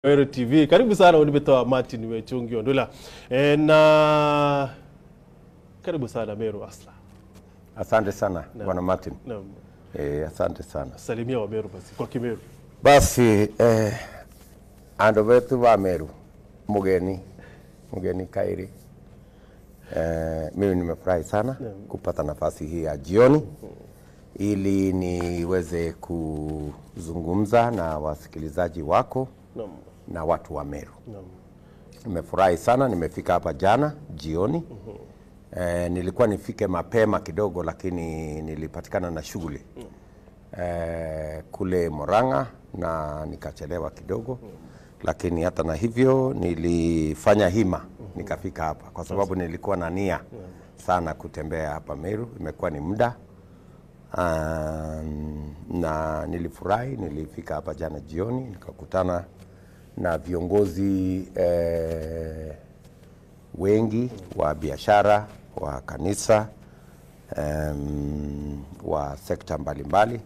Weru TV. Karibu sana unibetoa Martin Wechungi Ondola. Na karibu sana Meru Asla. Asante sana Bwana Martin. Naam. Asante sana. Salimia wa Meru basi kwa Kimeru. Basi ando wetu wa Meru. Mugeni Kairi. Mimi nimefurahi sana kupata nafasi hii ya jioni ili niweze kuzungumza na wasikilizaji wako na watu wa Meru. Nimefurahi sana, nimefika hapa jana jioni. Nilikuwa nifike mapema kidogo lakini nilipatikana na shughuli kule Murang'a na nikachelewa kidogo. Lakini hata na hivyo nilifanya hima nikafika hapa kwa sababu nilikuwa na nia sana kutembea hapa Meru. Imekuwa ni muda na nilifurahi. Nilifika hapa jana jioni nikakutana na viongozi wengi wa biashara, wa kanisa, wa sekta mbalimbali.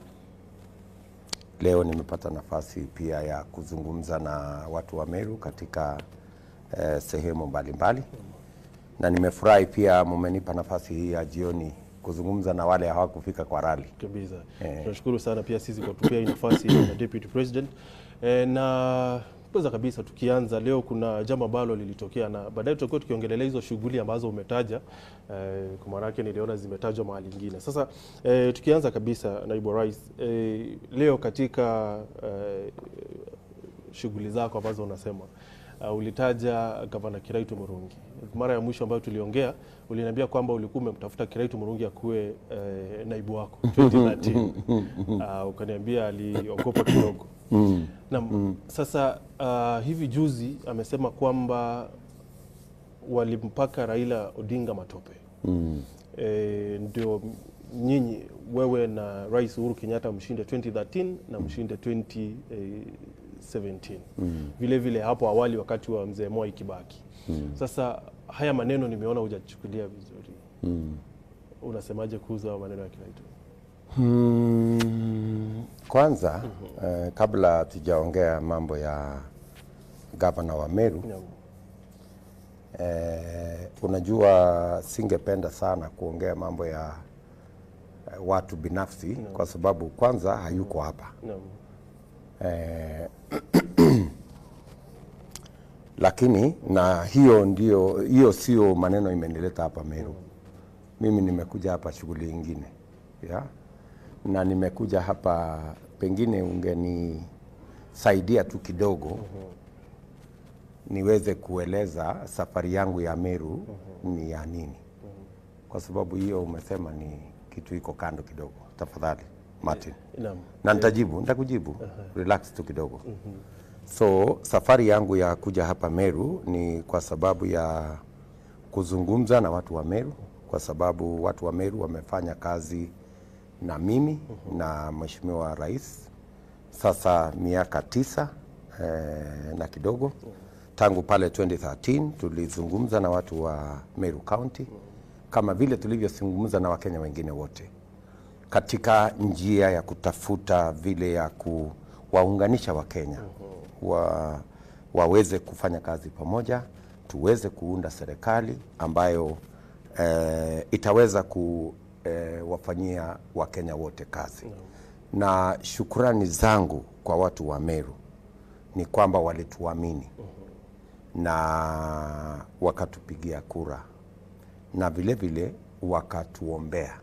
Leo nimepata nafasi pia ya kuzungumza na watu wa Meru katika sehemu mbalimbali. Na nimefurahi pia mmenipa nafasi hii ya jioni kuzungumza na wale hawakufika kwa rally. Kabisa. Tunashukuru sana pia sisi kwa kutupea nafasi na Deputy President. Na kwanza kabisa tukianza leo kuna jambo ambalo lilitokea na baadaye tutakuwa tukiongelea hizo shughuli ambazo umetaja. Kwa maana yake niliona zimetajwa mahali nyingine. Sasa tukianza kabisa Naibu Rais, leo katika shughuli zako ambazo unasema ulitaja Gavana Kiraitu Murungi. Mara ya mwisho ambayo tuliongea uliniambia kwamba ulikuwa umemtafuta Kiraitu Murungi akuwe naibu wako 2013. Ukaniambia aliogopa kidogo. Sasa hivi juzi amesema kwamba walimpaka Raila Odinga matope. Ndio nyinyi wewe na Rais Uhuru Kenyatta mshinde 2013 na mshinde 2017. Vile vile hapo awali wakati wa mzee Mwai Kibaki. Sasa haya maneno nimeona hujachukulia vizuri. Unasemaje kuhusu maneno ya Kiraitu? Kwanza kabla tujaongea mambo ya gavana wa Meru, unajua singependa sana kuongea mambo ya watu binafsi kwa sababu kwanza hayuko hapa. Lakini na hiyo sio maneno imenileta hapa Meru. Mimi nimekuja hapa shughuli nyingine. Na nimekuja hapa, pengine ungenisaidia tu kidogo niweze kueleza safari yangu ya Meru ni ya nini. Kwa sababu hiyo umesema ni kitu iko kando kidogo. Tafadhali Martin. Na nitakujibu. Relax tu kidogo. So safari yangu ya kuja hapa Meru ni kwa sababu ya kuzungumza na watu wa Meru, kwa sababu watu wa Meru wamefanya kazi na mimi na Mheshimiwa Rais sasa miaka 9 na kidogo. Tangu pale 2013 tulizungumza na watu wa Meru County kama vile tulivyozungumza na Wakenya wengine wote katika njia ya kutafuta vile ya kuwaunganisha Wakenya waweze kufanya kazi pamoja, tuweze kuunda serikali ambayo itaweza wafanyia Wakenya wote kazi. Na shukrani zangu kwa watu wa Meru ni kwamba walituamini na wakatupigia kura na vile vile wakatuombea.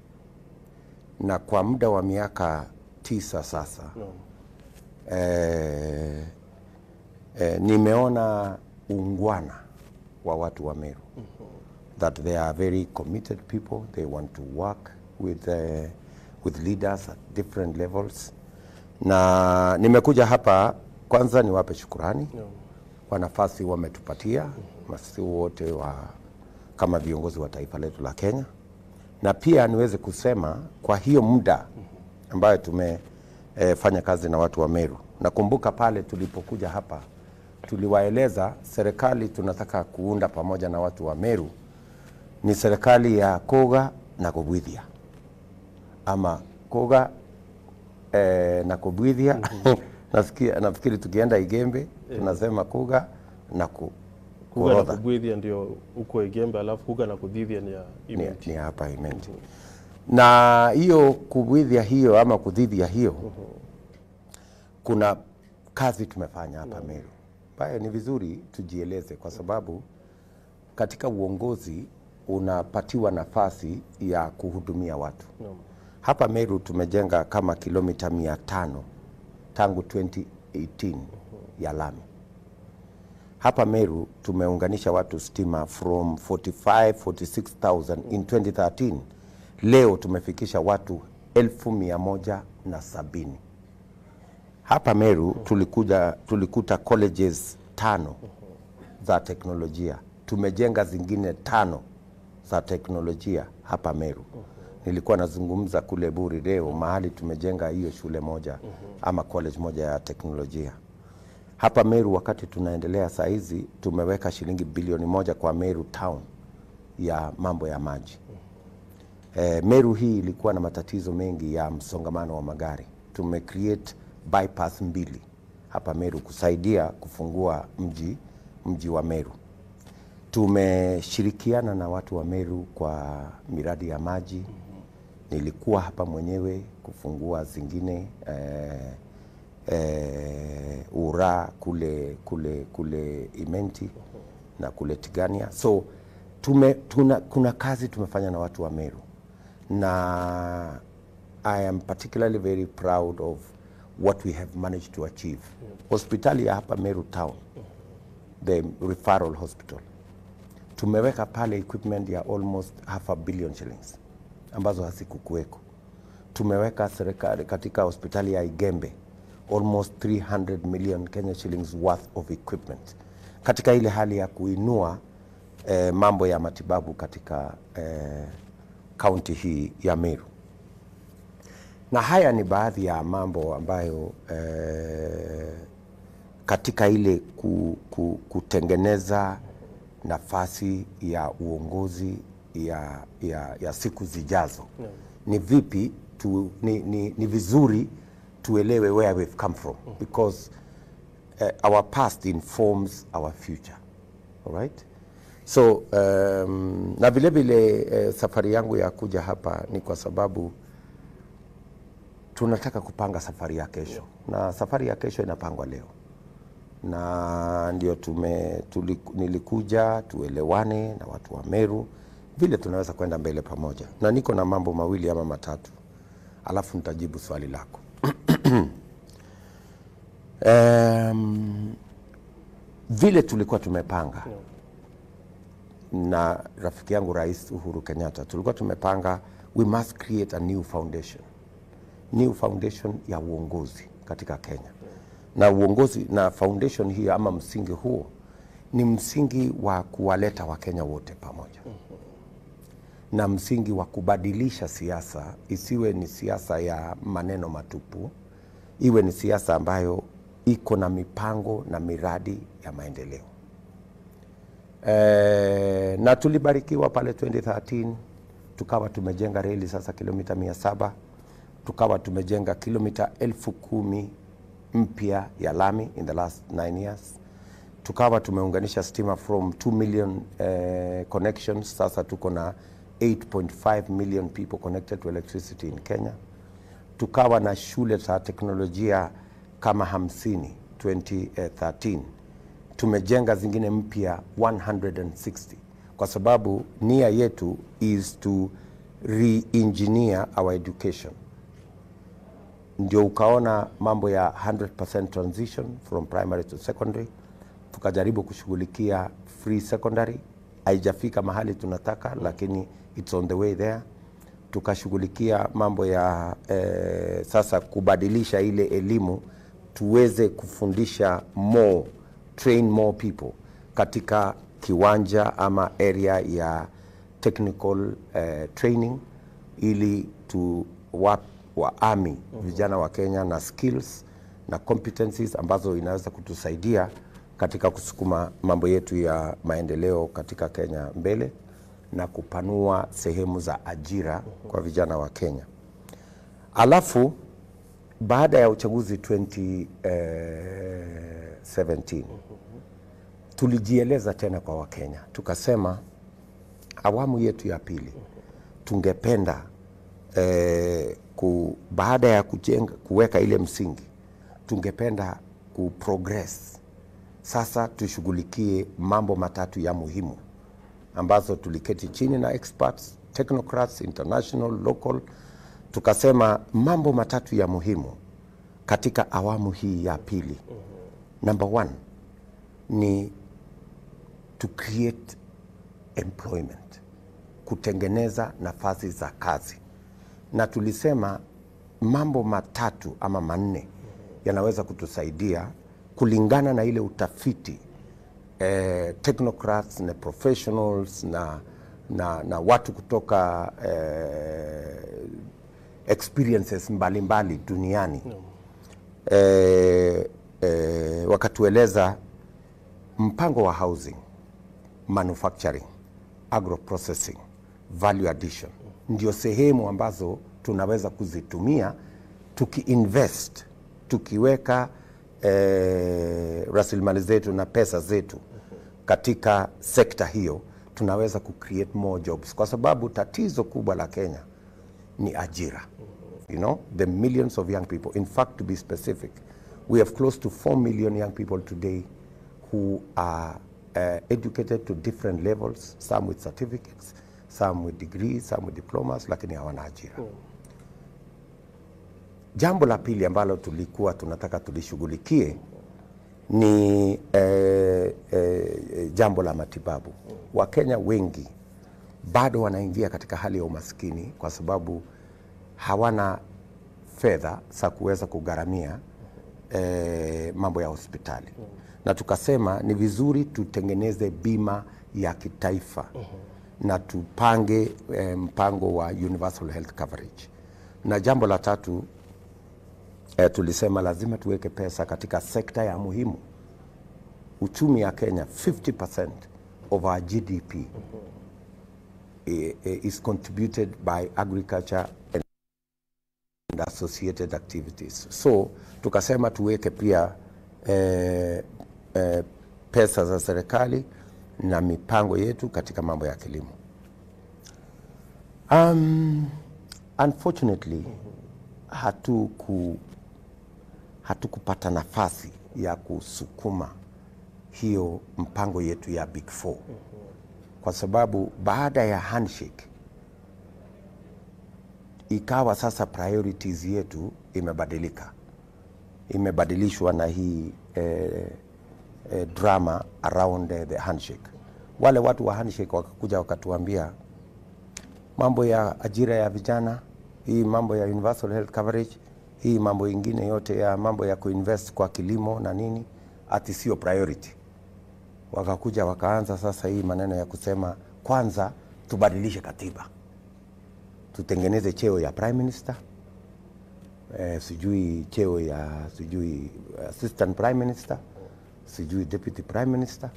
Na kwa muda wa miaka 9 sasa nimeona ungwana wa watu wa Meru. That they are very committed people. They want to work with leaders at different levels. Na nimekuja hapa kwanza niwape shukrani kwa nafasi wametupatia masi wote kama viongozi wa taifa letu la Kenya. Na pia niweze kusema kwa hiyo muda ambayo tumefanya kazi na watu wa Meru. Nakumbuka pale tulipokuja hapa tuliwaeleza serikali tunataka kuunda pamoja na watu wa Meru ni serikali ya Koga na Kobwithia ama Koga na Kobwithia nafikiri tukienda Igembe tunasema kuga na kuga na kubwithia ndio uko Igembe, alafu kuga na kudhithia ni ya Imenti. Ni hapa Imenti. Na hiyo kubwithia hiyo ama kudhithia hiyo kuna kazi tumefanya hapa Meru. Bae ni vizuri tujieleze kwa sababu katika uongozi unapatiwa nafasi ya kuhudumia watu. Hapa Meru tumejenga kama kilomita 500 tangu 2018 ya lami. Hapa Meru tumeunganisha watu stima from 46,000 in 2013. Leo tumefikisha watu 1,170. Hapa Meru tulikuta colleges 5 za teknolojia. Tumejenga zingine 5 za teknolojia hapa Meru. Nilikuwa nazungumza kule Buri leo mahali tumejenga hiyo shule moja ama college moja ya teknolojia. Hapa Meru wakati tunaendelea saa hizi tumeweka shilingi bilioni 1 kwa Meru town ya mambo ya maji. Meru hii ilikuwa na matatizo mengi ya msongamano wa magari. Tumecreate bypass 2 hapa Meru kusaidia kufungua mji wa Meru. Tumeshirikiana na watu wa Meru kwa miradi ya maji. Nilikuwa hapa mwenyewe kufungua zingine Ura kule Imenti na kule Tigania. So kuna kazi tumefanya na watu wa Meru. Na I am particularly very proud of what we have managed to achieve. Hospitali ya hapa Meru town, the referral hospital, tumeweka pale equipment ya almost 500 million shillings ambazo hazikukuweko. Tumeweka serikali katika hospitali ya Igembe almost 300 million Kenya shillings worth of equipment katika ile hali ya kuinua mambo ya matibabu katika county hii ya Meru. Na haya ni baadhi ya mambo ambayo katika ile kutengeneza nafasi ya uongozi ya siku zijazo. Ni vipi ni vizuri tuelewe where we've come from because our past informs our future. All right? So na vile vile safari yangu ya kuja hapa ni kwa sababu tunataka kupanga safari ya kesho. Na safari ya kesho inapangwa leo. Na ndio nilikuja tuelewane na watu wa Meru vile tunaweza kwenda mbele pamoja. Na niko na mambo mawili ama matatu. Alafu nitajibu swali lako. Vile tulikuwa tumepanga na rafiki yangu Rais Uhuru Kenyatta, tulikuwa tumepanga we must create a new foundation ya uongozi katika Kenya. Na uongozi na foundation hii ama msingi huo ni msingi wa kuwaleta Wakenya wote pamoja. Na msingi wa kubadilisha siasa isiwe ni siasa ya maneno matupu, iwe ni siasa ambayo iko na mipango na miradi ya maendeleo. Na tulibarikiwa pale 2013 tukawa tumejenga reli sasa kilomita 700, tukawa tumejenga kilomita 10,000 mpya ya lami in the last 9 years. Tukawa tumeunganisha stima from 2 million connections, sasa tuko na 8.5 million people connected to electricity in Kenya. Tukawa na shule za teknolojia kama 50 2013. Tumejenga zingine mpya 160 kwa sababu nia yetu is to re-engineer our education. Ndio ukaona mambo ya 100% transition from primary to secondary. Tukajaribu kushughulikia free secondary. Haijafika mahali tunataka lakini it's on the way there. Tukashughulikia mambo ya sasa kubadilisha ile elimu tuweze kufundisha train more people katika kiwanja ama area ya technical training ili waami vijana wa Kenya na skills na competencies ambazo inaweza kutusaidia katika kusukuma mambo yetu ya maendeleo katika Kenya mbele na kupanua sehemu za ajira kwa vijana wa Kenya. Alafu baada ya uchaguzi 2017 tulijieleza tena kwa Wakenya, tukasema awamu yetu ya pili tungependa baada ya kuweka ile msingi, tungependa kuprogress. Sasa tushughulikie mambo matatu ya muhimu ambazo tuliketi chini na experts, technocrats, international, local. Tukasema mambo matatu ya muhimu katika awamu hii ya pili. Number one ni to create employment, kutengeneza nafasi za kazi. Na tulisema mambo matatu ama manne yanaweza kutusaidia kulingana na ile utafiti technocrats na professionals na watu kutoka experiences mbalimbali duniani. Wakatueleza mpango wa housing, manufacturing, agro-processing, value addition ndio sehemu ambazo tunaweza kuzitumia tukiinvest, tukiweka rasilimali zetu na pesa zetu katika sekta hiyo, tunaweza kucreate more jobs, kwa sababu tatizo kubwa la Kenya ni ajira. You know, the millions of young people, in fact, to be specific, we have close to 4 million young people today who are educated to different levels, some with certificates, some with degrees, some with diplomas, lakini hawana ajira. Jambo la pili ambalo tulikuwa tunataka tulishughulikie ni jambo la matibabu. Wakenya wengi bado wanaingia katika hali ya umaskini kwa sababu hawana fedha za kuweza kugharamia mambo ya hospitali. Na tukasema ni vizuri tutengeneze bima ya kitaifa na tupange mpango wa universal health coverage. Na jambo la tatu tulisema lazima tuweke pesa katika sekta ya muhimu. Uchumi ya Kenya, 50% of our GDP is contributed by agriculture and associated activities. So tukasema tuweke pia pesa za serikali na mipango yetu katika mambo ya kilimo. Unfortunately, hatukupata nafasi ya kusukuma hiyo mpango yetu ya Big Four. Kwa sababu baada ya handshake ikawa sasa priorities yetu imebadilika. Imebadilishwa na hii drama around the handshake. Wale watu wa handshake wakakuja wakatuambia mambo ya ajira ya vijana, hii mambo ya universal health coverage, hii mambo ingine yote ya mambo ya kuinvest kwa kilimo na nini, ati sio priority. Wakakuja wakaanza sasa hii maneno ya kusema kwanza tubadilishe katiba, tutengeneze cheo ya prime minister, sijui cheo ya sijui assistant prime minister, sijui deputy prime minister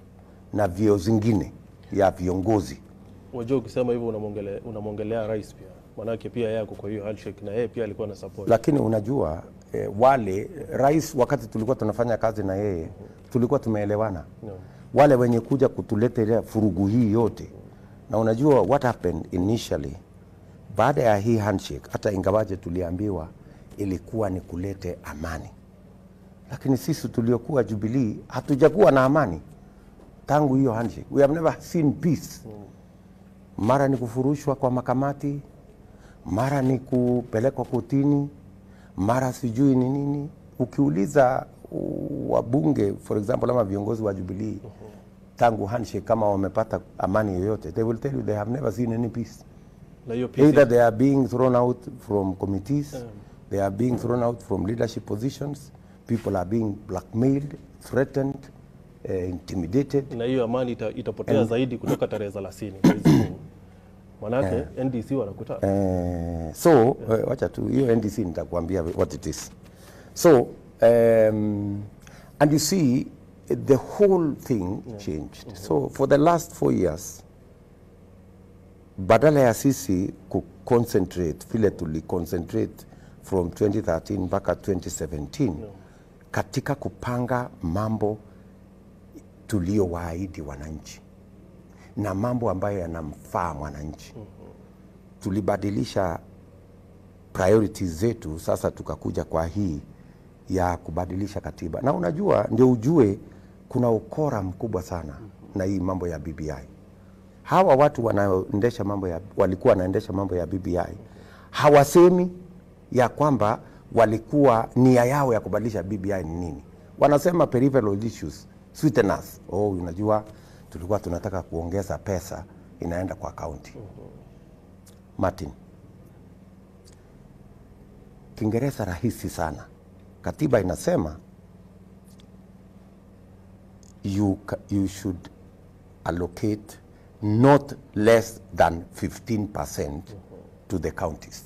na vyeo zingine ya viongozi. Wajua ukisema hivyo unamwongelea rais pia. Manake pia yeye kwa hiyo handshake na yeye pia alikuwa na support. Lakini unajua wale rais wakati tulikuwa tunafanya kazi na yeye tulikuwa tumeelewana. Wale wenye kuja kutuletea furugu hii yote. Na unajua what happened initially baada ya hii handshake, hata ingawaje tuliambiwa ilikuwa ni kulete amani. Lakini sisi tuliokuwa Jubilee hatujakuwa na amani tangu hiyo handshake. We have never seen peace. Mara ni kufurushwa kwa makamati, mara ni kupelekwa kotini, mara sijui ni nini. Ukiuliza wabunge for example ama viongozi wa Jubilee tangu handshake kama wamepata amani yoyote, they will tell you they have never seen any peace. Either they are being thrown out from committees, they are being thrown out from leadership positions, people are being blackmailed, threatened, intimidated. Na hiyo amani itapotea zaidi kutoka tarehe 30. Manake NDC wanakuta. So wacha tu hiyo NDC nitakwambia what it is. So and you see the whole thing changed. So for the last 4 years badala ya sisi concentrate vile concentrate from 2013 mpaka 2017 katika kupanga mambo tuliowaahidi wananchi na mambo ambayo yanamfaa mwananchi. Tulibadilisha priorities zetu, sasa tukakuja kwa hii ya kubadilisha katiba. Na unajua, ndio ujue kuna ukora mkubwa sana na hii mambo ya BBI. Hawa watu wanaendesha mambo ya, walikuwa wanaendesha mambo ya BBI, hawasemi ya kwamba walikuwa nia yao ya kubadilisha BBI ni nini. Wanasema peripheral issues, sweeteners. Oh, unajua tulikuwa tunataka kuongeza pesa inaenda kwa county. Martin, Kiingereza rahisi sana. Katiba inasema you should allocate not less than 15% to the counties.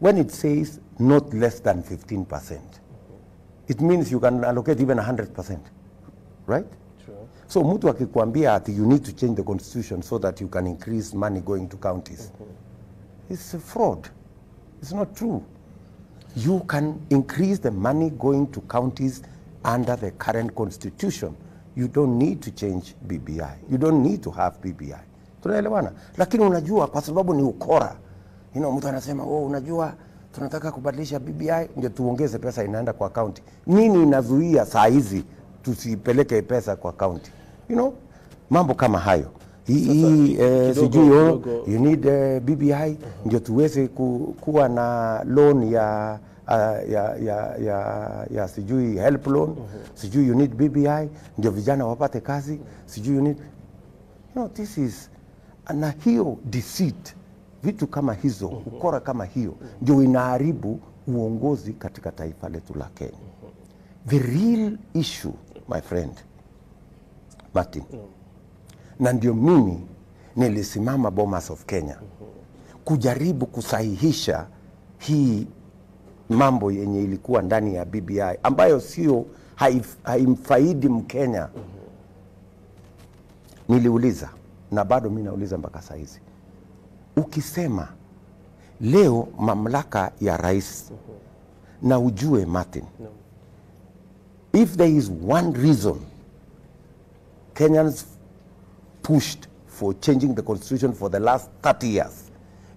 When it says not less than 15%, it means you can allocate even 100%, right? Sure. So mtu akikwambia ati you need to change the constitution so that you can increase money going to counties, it's a fraud. It's not true. You can increase the money going to counties under the current constitution. You don't need to change BBI. You don't need to have BBI. Tunaelewana? Lakini unajua kwa sababu ni ukora. Mtu anasema, "Oh, unajua tunataka kubadilisha BBI ndio tuongeze pesa inaenda kwa county." Nini inazuia saa hizi tusipeleke pesa kwa county? Mambo kama hayo. Sijui you need BBI ndio tuweze kuwa na loan ya sijui help loan, sijui you need BBI ndio vijana wapate kazi, sijui you need this is, na hiyo deceit, vitu kama hizo, ukora kama hiyo ndio inaharibu uongozi katika taifa letu la Kenya. The real issue, my friend Martin, na ndio mimi nilisimama Bomas of Kenya kujaribu kusahihisha hii mambo yenye ilikuwa ndani ya BBI ambayo sio haimfaidi Mkenya. Niliuliza na bado mimi nauliza mpaka saa hizi. Ukisema leo mamlaka ya rais, na ujue Martin, if there is one reason Kenyans pushed for changing the constitution for the last 30 years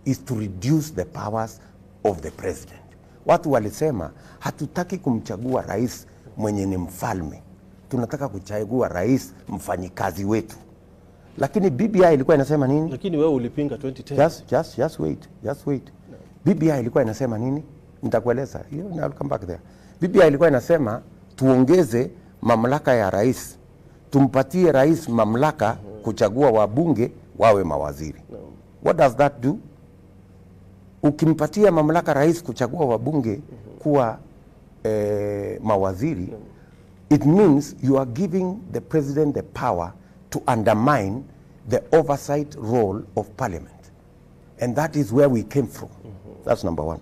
is to reduce the powers of the president. Watu walisema hatutaki kumchagua rais mwenye ni mfalme, tunataka kuchagua rais mfanyikazi wetu. Lakini BBI ilikuwa inasema nini? Lakini wewe ulipinga 2010. Just wait. No. BBI ilikuwa inasema nini? Nitakueleza. I'll come back there. BBI ilikuwa inasema tuongeze mamlaka ya rais, tumpatie rais mamlaka kuchagua wabunge wawe mawaziri. No. What does that do? Ukimpatia mamlaka rais kuchagua wabunge kuwa mawaziri, it means you are giving the president the power to undermine the oversight role of parliament. And that is where we came from. That's number one.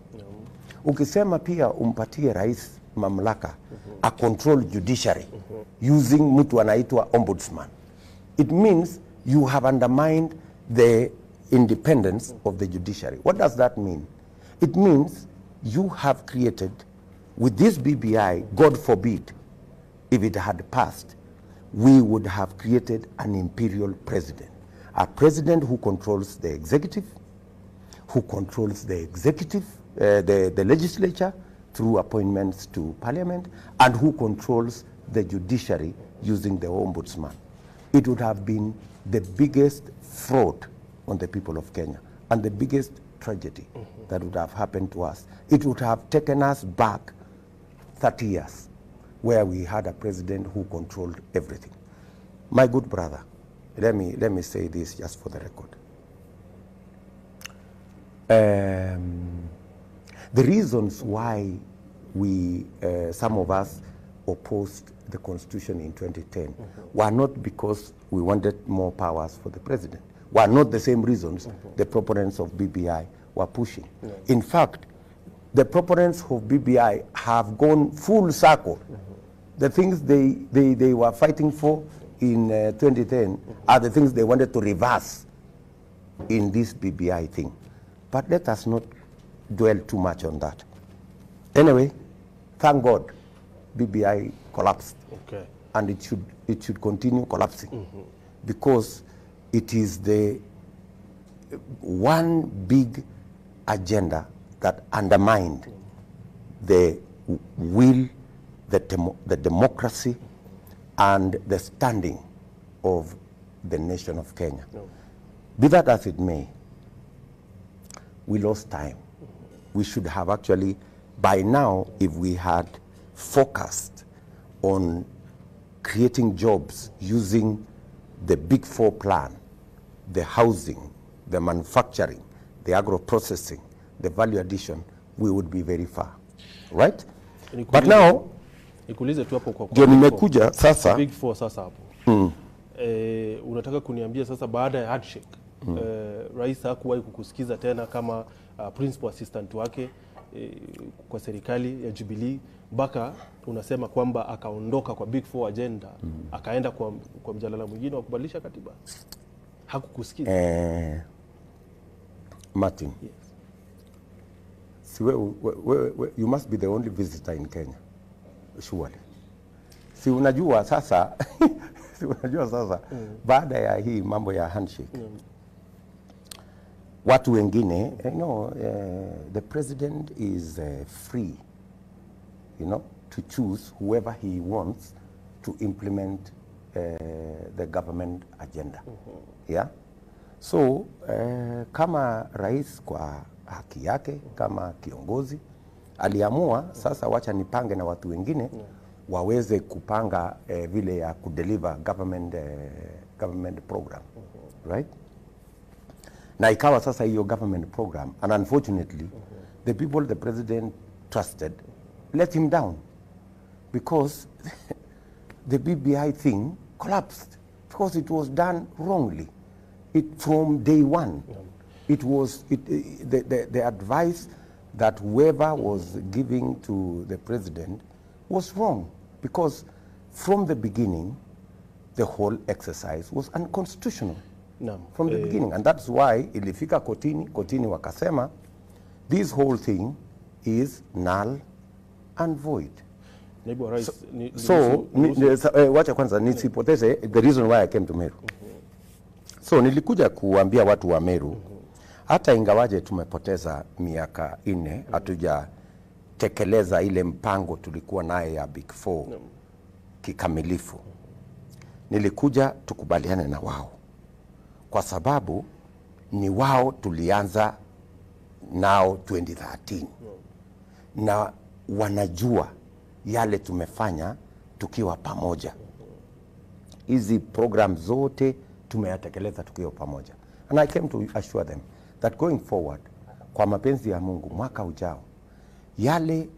Ukisema pia umpatie rais mamlaka a control judiciary using mtu anaitwa ombudsman, it means you have undermined the independence of the judiciary. What does that mean? It means you have created, with this BBI, God forbid, if it had passed, we would have created an imperial president. A president who controls the executive, who controls the executive, the legislature through appointments to parliament, and who controls the judiciary using the ombudsman. It would have been the biggest fraud on the people of Kenya and the biggest tragedy that would have happened to us. It would have taken us back 30 years where we had a president who controlled everything. My good brother, let me say this just for the record. The reasons why we, some of us, opposed the constitution in 2010 were not because we wanted more powers for the president. Were not the same reasons the proponents of BBI were pushing. In fact, the proponents of BBI have gone full circle. The things they were fighting for in 2010 are the things they wanted to reverse in this BBI thing. But let us not dwell too much on that. Anyway, thank God, BBI collapsed. Okay. And it should continue collapsing because it is the one big agenda that undermined the will, the democracy, and the standing of the nation of Kenya. No. Be that as it may, we lost time. We should have actually, by now, if we had focused on creating jobs using the Big Four plan, the housing, the manufacturing, the agro-processing, the value addition, we would be very far, right? But now, nikuulize tu hapo kwa ndio nimekuja sasa Big Four sasa hapo. Unataka kuniambia sasa baada ya handshake rais hakuwahi kukusikiza tena kama principal assistant wake kwa serikali ya Jubilee, mpaka unasema kwamba akaondoka kwa Big Four agenda akaenda kwa mjadala mwingine wa kubadilisha katiba? Hakukusikiza? Martin, Yes. Si you must be the only visitor in Kenya, surely. Si unajua sasa baada ya hii mambo ya handshake watu wengine, the president is free, to choose whoever he wants to implement the government agenda. Yeah? So kama rais kwa haki yake kama kiongozi aliamua sasa wacha nipange na watu wengine waweze kupanga vile ya kudeliver government program, right? Na ikawa sasa hiyo government program, and unfortunately the people the president trusted let him down because the BBI thing collapsed because it was done wrongly. From day one, it was the advice that whoever was giving to the president was wrong, because from the beginning the whole exercise was unconstitutional. From the beginning, and that's why ilifika kotini wakasema this whole thing is null and void. Wacha kwanza nisipoteze the reason why I came to Meru. So nilikuja kuambia watu wa Meru, hata ingawaje tumepoteza miaka 4 hatujatekeleza ile mpango tulikuwa naye ya Big Four kikamilifu. Nilikuja tukubaliane na wao, kwa sababu ni wao tulianza nao 2013 na wanajua yale tumefanya tukiwa pamoja. Hizi program zote tumeyatekeleza tukiwa pamoja. And I came to assure them that going forward, kwa mapenzi ya Mungu, mwaka ujao, yale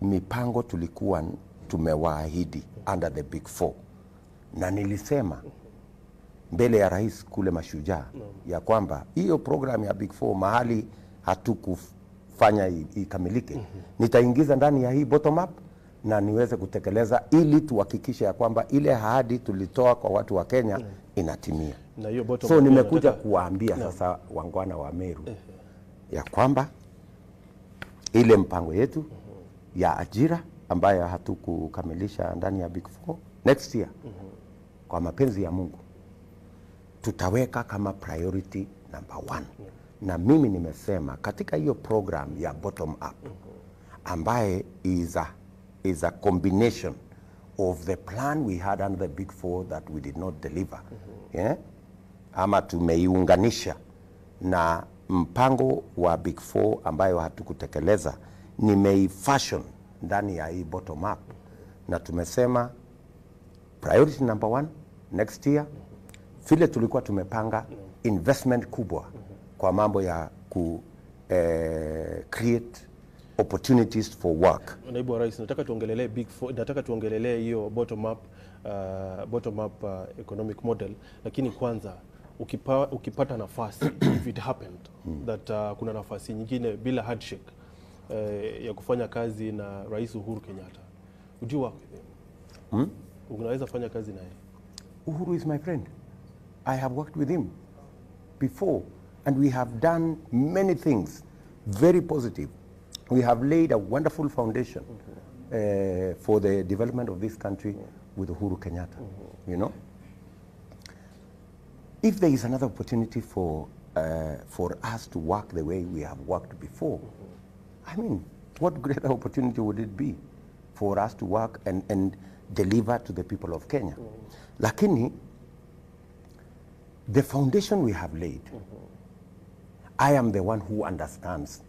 mipango tulikuwa tumewaahidi under the Big Four, na nilisema mbele ya rais kule Mashujaa ya kwamba hiyo program ya Big Four mahali hatukufanya ikamilike, nitaingiza ndani ya hii bottom up na niweze kutekeleza ili tuhakikishe ya kwamba ile ahadi tulitoa kwa watu wa Kenya inatimia. So nimekuja kuwaambia sasa wangwana wa Meru ya kwamba ile mpango yetu ya ajira ambayo hatukukamilisha ndani ya Big Four next year, kwa mapenzi ya Mungu tutaweka kama priority number 1. Na mimi nimesema katika hiyo program ya bottom up ambaye is a combination of the plan we had under the Big Four that we did not deliver, ama tumeiunganisha na mpango wa Big Four ambayo hatukutekeleza, nimeifashion ndani ya hii bottom up, na tumesema priority number 1 next year, vile tulikuwa tumepanga investment kubwa kwa mambo ya create opportunities for work. Naibu wa Rais, nataka tuongelelee Big Four, nataka tuongelelee hiyo bottom up economic model, lakini kwanza ukipata nafasi if it happened that kuna nafasi nyingine bila handshake ya kufanya kazi na Rais Uhuru Kenyatta, would you work with him? Unaweza fanya kazi naye? Uhuru is my friend. I have worked with him before and we have done many things very positive. We have laid a wonderful foundation for the development of this country with Uhuru Kenyatta, you know. If there is another opportunity for us to work the way we have worked before, I mean, what greater opportunity would it be for us to work and deliver to the people of Kenya? Lakini, the foundation we have laid, I am the one who understands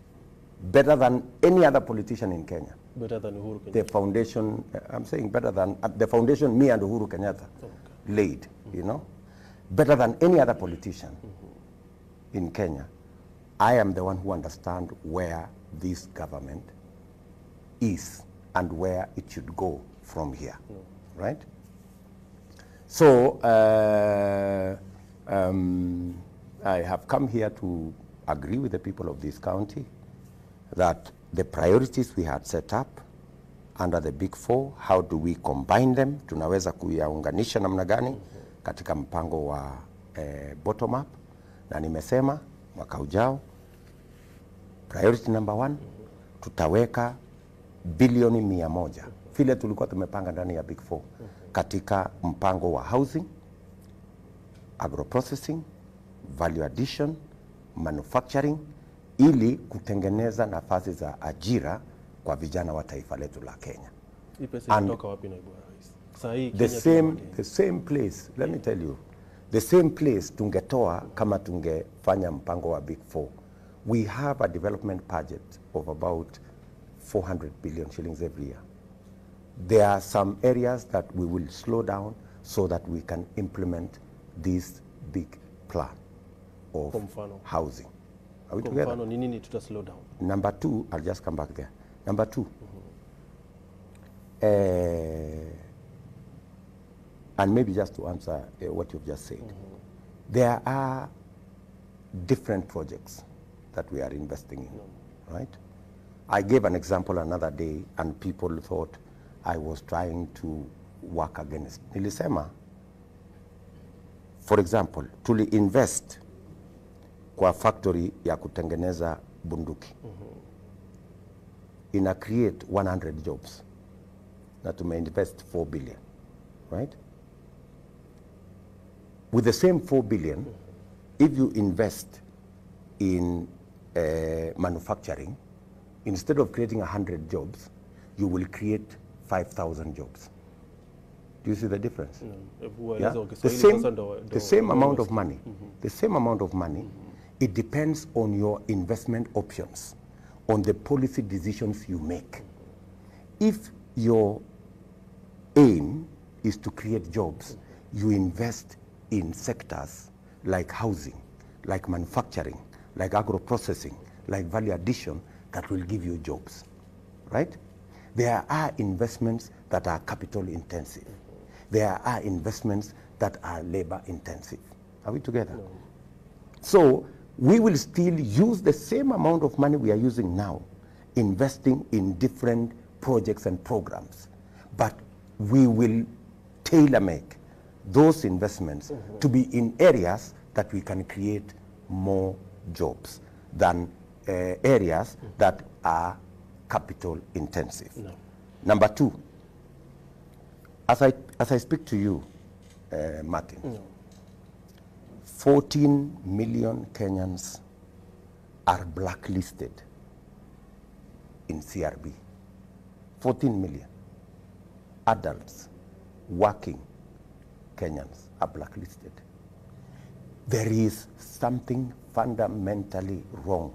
better than any other politician in Kenya. Better than Uhuru Kenyatta. The foundation, I'm saying better than, the foundation me and Uhuru Kenyatta laid, you know. Better than any other politician in Kenya. I am the one who understands where this government is and where it should go from here, right? So, I have come here to agree with the people of this county that the priorities we had set up under the Big Four, how do we combine them? Tunaweza kuyaunganisha namna gani katika mpango wa bottom up, na nimesema mwaka ujao priority number 1 tutaweka bilioni 100 vile tulikuwa tumepanga ndani ya Big Four katika mpango wa housing, agroprocessing, value addition, manufacturing, ili kutengeneza nafasi za ajira kwa vijana wa taifa letu la Kenya. Hii pesa inatoka wapi, naibu wa rais? The same place, let me tell you, the same place tungetoa kama tungefanya mpango wa Big Four. We have a development budget of about 400 billion shillings every year. There are some areas that we will slow down so that we can implement this big plan of housing. Are we together? Nini tuta slow down? Number 2, I'll just come back there. Number 2, and maybe just to answer what you've just said, there are different projects that we are investing in, right? I gave an example another day and people thought I was trying to work against. Nilisema, for example, tuli invest kwa factory ya kutengeneza bunduki. Ina create 100 jobs. Na tume invest 4 billion, right? With the same 4 billion, if you invest in manufacturing, instead of creating 100 jobs, you will create 5,000 jobs. Do you see the difference? Yeah? The same amount of money. The same amount of money. It depends on your investment options, on the policy decisions you make. If your aim is to create jobs, you invest in sectors like housing, like manufacturing, like agro-processing, like value addition that will give you jobs, right? There are investments that are capital intensive. There are investments that are labor intensive. Are we together? No. So we will still use the same amount of money we are using now, investing in different projects and programs, but we will tailor-make those investments to be in areas that we can create more jobs than areas that are capital intensive. No. Number 2, as I speak to you, Martin, 14 million Kenyans are blacklisted in CRB. 14 million adults working Kenyans are blacklisted. There is something fundamentally wrong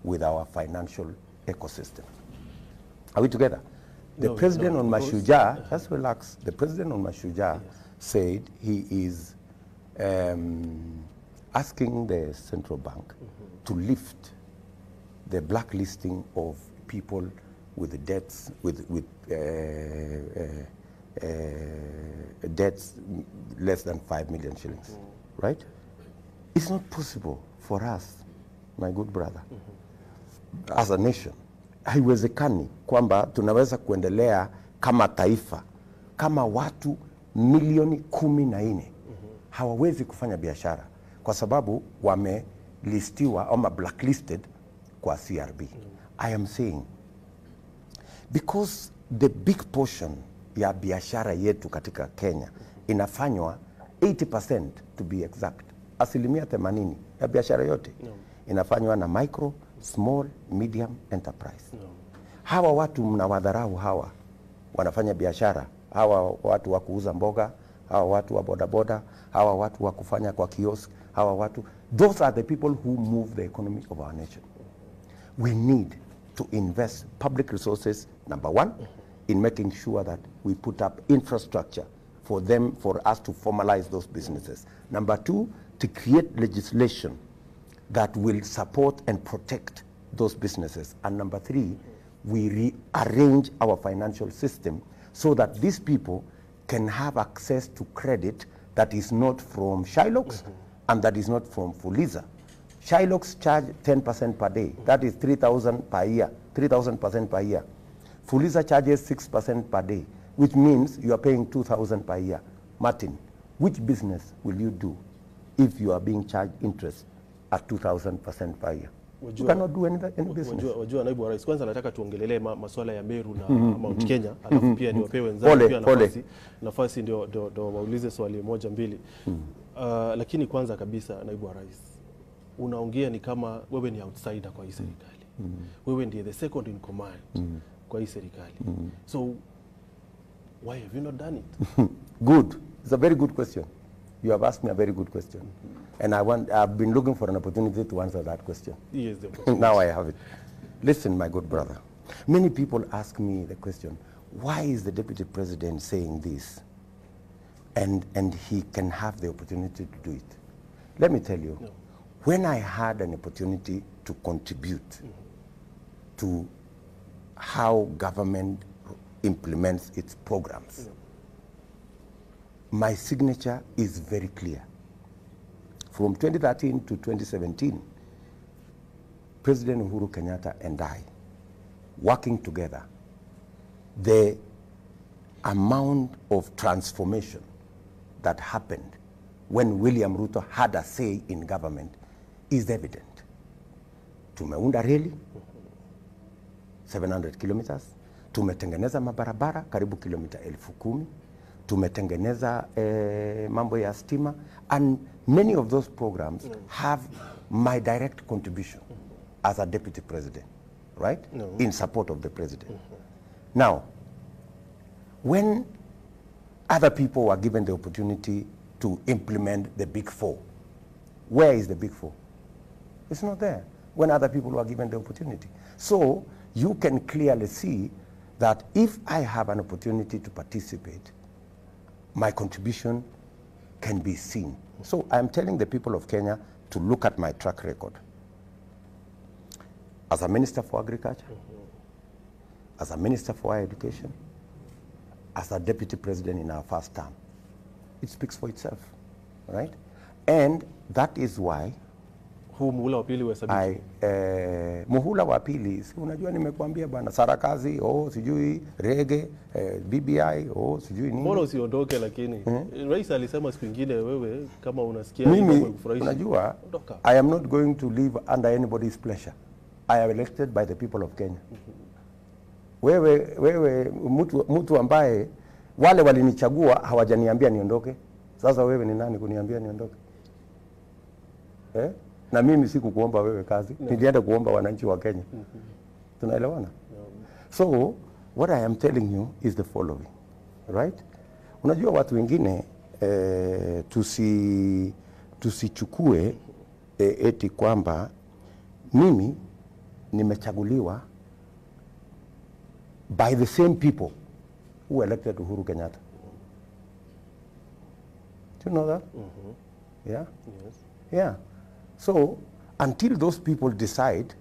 with our financial ecosystem. Are we together? The president on Mashujaa, just relax. The president on Mashujaa said he is asking the central bank to lift the blacklisting of people with debts, with debts less than 5 million shillings, right? It's not possible for us, my good brother, as a nation. Haiwezekani kwamba tunaweza kuendelea kama taifa, kama watu milioni 14 hawawezi kufanya biashara kwa sababu wamelistiwa ama blacklisted kwa CRB. I am saying because the big portion ya biashara yetu katika Kenya inafanywa 80% to be exact. 80% ya biashara yote inafanywa na micro, small, medium enterprise. Hawa watu mnawadharau hawa wanafanya biashara, hawa watu wa kuuza mboga, hawa watu wa bodaboda, hawa watu wa kufanya kwa kiosk, hawa watu, those are the people who move the economy of our nation. We need to invest public resources, number one, in making sure that we put up infrastructure for them, for us to formalize those businesses. Number two, to create legislation that will support and protect those businesses. And number three, we rearrange our financial system so that these people can have access to credit that is not from Shylocks and that is not from Fuliza. Shylocks charge 10% per day. That is 3,000 per year, 3,000% per year. Fuliza charges 6% per day, which means you are paying 2,000 per year. Martin, which business will you do if you are being charged interest at 2,000% per year? You cannot do any business. Wajua naibu wa rais, kwanza nataka tuongelele masuala ya Meru na Mount Kenya, alafu pia niwape wenzangu pia nafasi ndio waulize swali moja mbili. Lakini kwanza kabisa naibu wa rais, unaongea ni kama wewe ni outsider kwa hii serikali. Wewe ndiye the second in command kwa hii serikali. So why have you not done it? Good. It's a very good question. You have asked me a very good question. And I've been looking for an opportunity to answer that question. Yes, now I have it. Listen, my good brother. Many people ask me the question, why is the deputy president saying this? And he can have the opportunity to do it. Let me tell you, when I had an opportunity to contribute to how government implements its programs, my signature is very clear. From 2013 to 2017, President Uhuru Kenyatta and I, working together, the amount of transformation that happened when William Ruto had a say in government is evident. Tumeunda reli 700 kilometers, tumetengeneza mabarabara karibu kilomita 10,000, tumetengeneza mambo ya stima, and many of those programs have my direct contribution as a deputy president, right? In support of the president. Now, when other people were given the opportunity to implement the Big Four, where is the Big Four? It's not there when other people were given the opportunity. So you can clearly see that if I have an opportunity to participate, my contribution can be seen. So I'm telling the people of Kenya to look at my track record. As a Minister for Agriculture, as a Minister for Higher Education, as a Deputy President in our first term. It speaks for itself, right? And that is why muhula wa pili I muhula wa pili, si unajua nimekuambia bwana, sarakazi, sijui rege, BBI, sijui nini. Mbona usiondoke lakini? Rais alisema siku nyingine wewe kama unasikia mimi, unajua, I am not going to live under anybody's pleasure. I am elected by the people of Kenya. Wewe mtu ambaye wale walinichagua hawajaniambia niondoke. Sasa wewe ni nani kuniambia niondoke? Na mimi sikukuomba wewe kazi, nilienda kuomba wananchi wa Kenya. Tunaelewana? So what I am telling you is the following, right? Unajua watu wengine tusichukue eti kwamba mimi nimechaguliwa by the same people who elected Uhuru Kenyatta. Do you know that? Yeah? Yes. Yeah. So until those people decide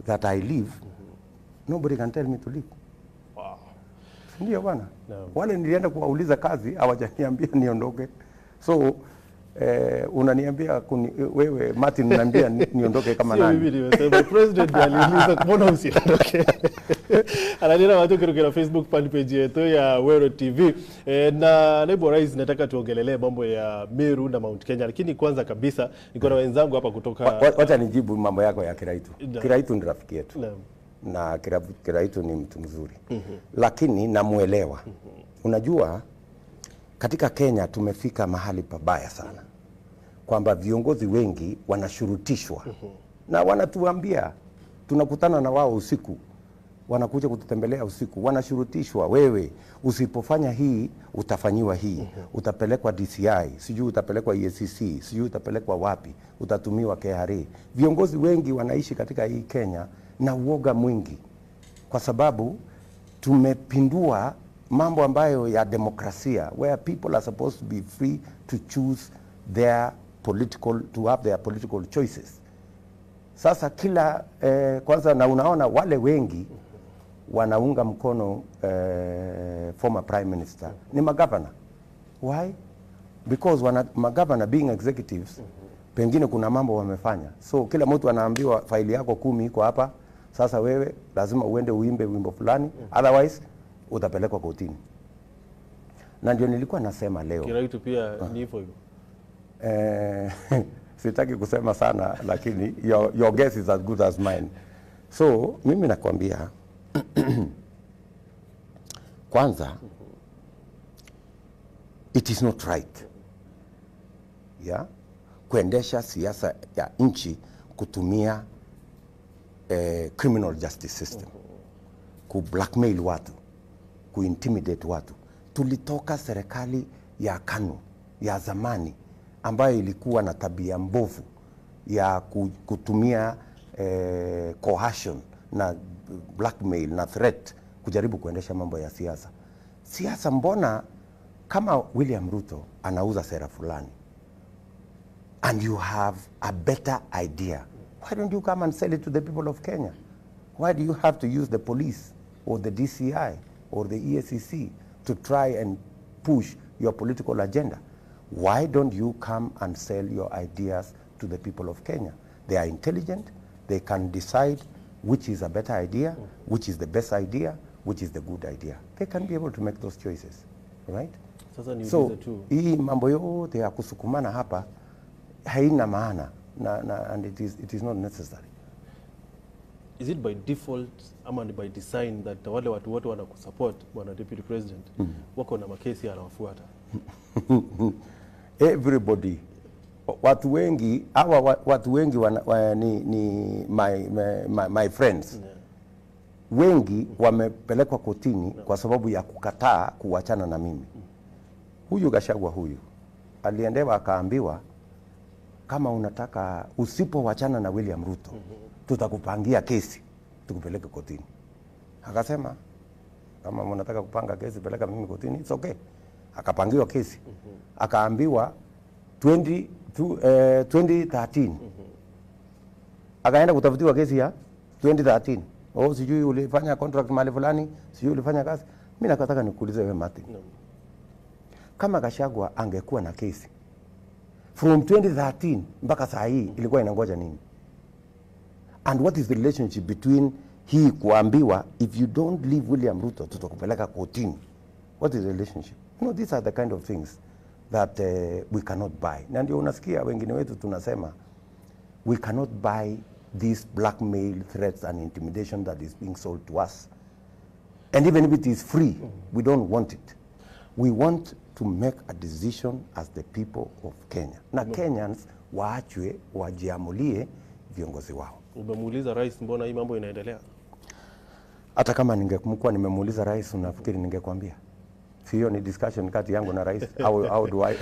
that I leave, nobody can tell me to leave. Wow. Ndio bwana. Wale nilienda kuwauliza kazi hawajaniambia niondoke. So unaniambia wewe Martin unaniambia niondoke kama nani? Sio mimi nimesema president aliuliza mbona usiondoke. Ananena watu kutoka Facebook fan page yetu ya Weru TV. Na naibu rais nataka tuongelelee mambo ya Meru na Mount Kenya, lakini kwanza kabisa niko na wenzangu hapa kutoka wacha nijibu mambo yako ya Kiraitu. Kiraitu ni rafiki yetu. na Kiraitu ni mtu mzuri. Lakini namuelewa. Unajua katika Kenya tumefika mahali pabaya sana kwamba viongozi wengi wanashurutishwa na wanatuambia, tunakutana na wao usiku, wanakuja kututembelea usiku, wanashurutishwa, wewe usipofanya hii utafanyiwa hii, utapelekwa DCI, sijui utapelekwa EACC, sijui utapelekwa wapi, utatumiwa KRA. Viongozi wengi wanaishi katika hii Kenya na uoga mwingi kwa sababu tumepindua mambo ambayo ya demokrasia, where people are supposed to be free to choose their political, to have their political choices. Sasa kila kwanza, na unaona wale wengi wanaunga mkono former prime minister ni magavana. Why? Because magavana being executives, pengine kuna mambo wamefanya, so kila mtu anaambiwa faili yako 10 iko hapa, sasa wewe lazima uende uimbe wimbo fulani, otherwise utapelekwa kotini. Na ndio nilikuwa nasema leo Kiraitu pia ni hivyo hivyo. Sitaki kusema sana, lakini your guess is as good as mine. So mimi nakwambia kwanza, it is not right, yeah, kuendesha siasa ya nchi kutumia criminal justice system, ku blackmail watu, ku intimidate watu. Tulitoka serikali ya KANU ya zamani ambayo ilikuwa na tabia mbovu ya kutumia coercion na blackmail na threat kujaribu kuendesha mambo ya siasa. Siasa, mbona kama William Ruto anauza sera fulani and you have a better idea, why don't you come and sell it to the people of Kenya? Why do you have to use the police or the DCI or the EACC to try and push your political agenda? Why don't you come and sell your ideas to the people of Kenya? They are intelligent, they can decide which is a better idea, which is the best idea, which is the good idea. They can be able to make those choices, right? So hii mambo yote ya kusukumana hapa haina maana, and it is not necessary. Is it by default ama by design that wale watu wote wanakusupport bwana deputy president wako na makesi anawafuata? Everybody, watu wengi ni my friends, yeah. Wengi wamepelekwa kotini, no, kwa sababu ya kukataa kuachana na mimi. Huyu Gachagua huyu aliendewa akaambiwa, kama unataka usipowachana na William Ruto, tutakupangia kesi tukupeleke kotini. Akasema, kama mnataka kupanga kesi peleka mimi kotini, it's okay. Akapangiwa kesi. Akaambiwa 2013. Akaenda kutafutiwa kesi ya 2013. Sijui ulifanya contract mahali fulani, sijui ulifanya kazi. Mimi nakataka nikuulize wewe Martin. Kama Gachagua angekuwa na kesi from 2013 mpaka saa hii, ilikuwa inangoja nini? And what is the relationship between hii kuambiwa, if you don't leave William Ruto tutakupeleka kotini? What is the relationship? These are the kind of things that we cannot buy. Na ndio unasikia wengine wetu tunasema, we cannot buy this blackmail, threats and intimidation that is being sold to us. And even if it is free, we don't want it. We want to make a decision as the people of Kenya. Na Kenyans waachwe wajiamulie viongozi wao. Umemuuliza rais mbona hii mambo inaendelea? Hata kama ningemkuwa nimemuuliza rais, unafikiri ningekwambia? Sio ni discussion kati yangu na rais. How do I?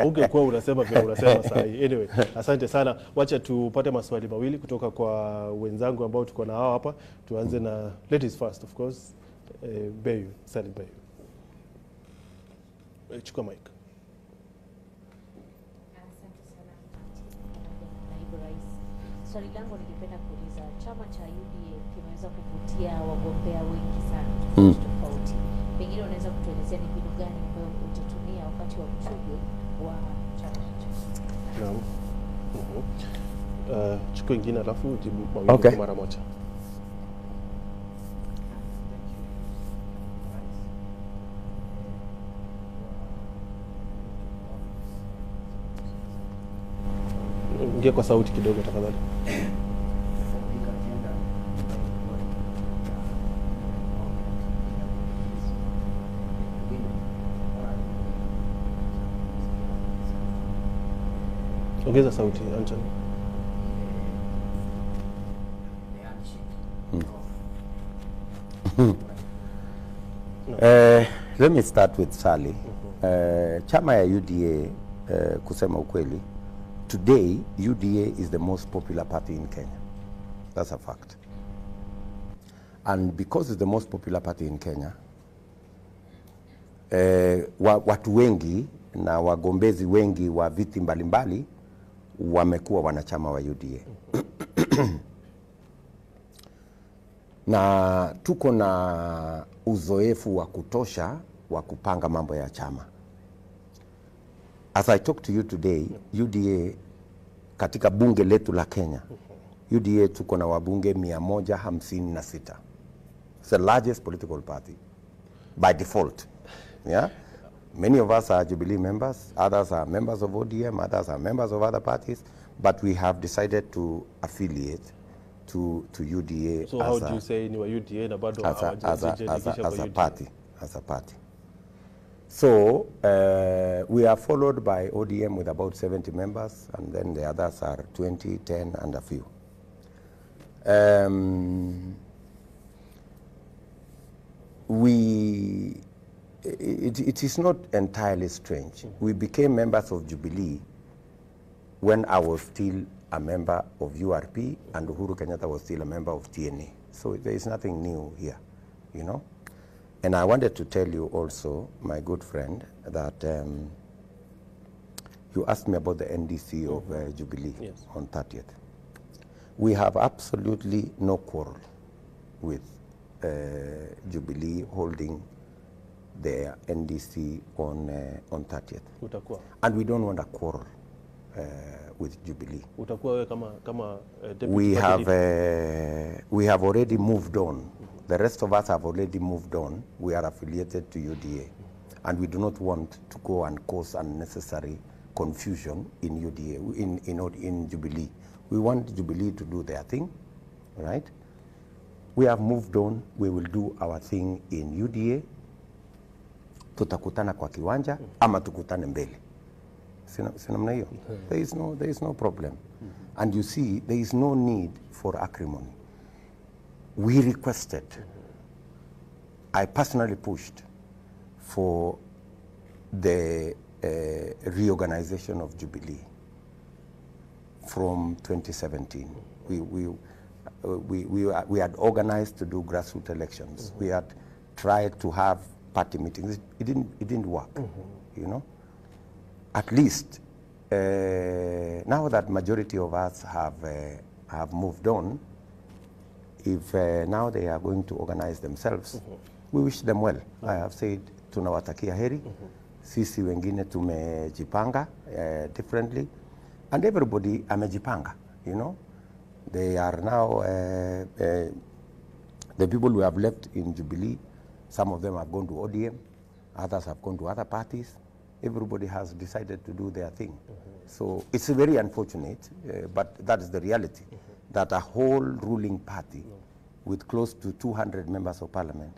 Ungekuwa unasema vile unasema sasa hii. Anyway, asante sana. Wacha tupate maswali mawili kutoka kwa wenzangu ambao tuko na hao hapa. Tuanze na ladies first, of course. Bayu, Salim Bayu. Chukua mic. Asante sana naibu rais. Swali langu ningependa kuuliza, chama cha UDA kimeweza kuvutia wagombea wengi sana tofauti. Pengine unaweza kutuelezea ni mbinu gani ambayo utatumia wakati wa mchujo wa chama hicho? Naam. Chukua ingine alafu jibu mawili mara moja. Ongea kwa sauti kidogo tafadhali. Ongeza sauti, Anthony. Let me start with Sally. Chama ya UDA, kusema ukweli, today UDA is the most popular party in Kenya. That's a fact. And because it's the most popular party in Kenya, watu wengi na wagombezi wengi wa viti mbalimbali wamekuwa wanachama wa UDA. Na tuko na uzoefu wa kutosha wa kupanga mambo ya chama. As I talk to you today, UDA katika bunge letu la Kenya, UDA tuko na wabunge 156. It's the largest political party by default. Yeah? Many of us are Jubilee members, others are members of ODM, others are members of other parties, but we have decided to affiliate to UDA. So how do you say you are UDA na bado as a party? So we are followed by ODM with about 70 members, and then the others are 20, 10, and a few. It is not entirely strange. We became members of Jubilee when I was still a member of URP and Uhuru Kenyatta was still a member of TNA. So there is nothing new here, you know. And I wanted to tell you also, my good friend, that you asked me about the NDC of Jubilee on 30th. We have absolutely no quarrel with Jubilee holding their NDC on 30th. Utakuwa. And we don't want a quarrel with Jubilee. Utakuwa wewe kama we have already moved on. The rest of us have already moved on. We are affiliated to UDA. And we do not want to go and cause unnecessary confusion in UDA, in Jubilee. We want Jubilee to do their thing, right? We have moved on. We will do our thing in UDA. Tutakutana kwa kiwanja ama tukutane mbele. Sinamna hiyo. There is no problem. And you see, there is no need for acrimony. We requested, I personally pushed for the reorganization of Jubilee from 2017. We had organized to do grassroots elections. We had tried to have party meetings. It didn't work, you know. At least now that majority of us have moved on, if now they are going to organize themselves, we wish them well. I have said tunawatakia heri. Sisi wengine tumejipanga differently, and everybody amejipanga, you know. They are now the people who have left in Jubilee. Some of them have gone to ODM, others have gone to other parties. Everybody has decided to do their thing. So it's very unfortunate, but that is the reality, that a whole ruling party with close to 200 members of parliament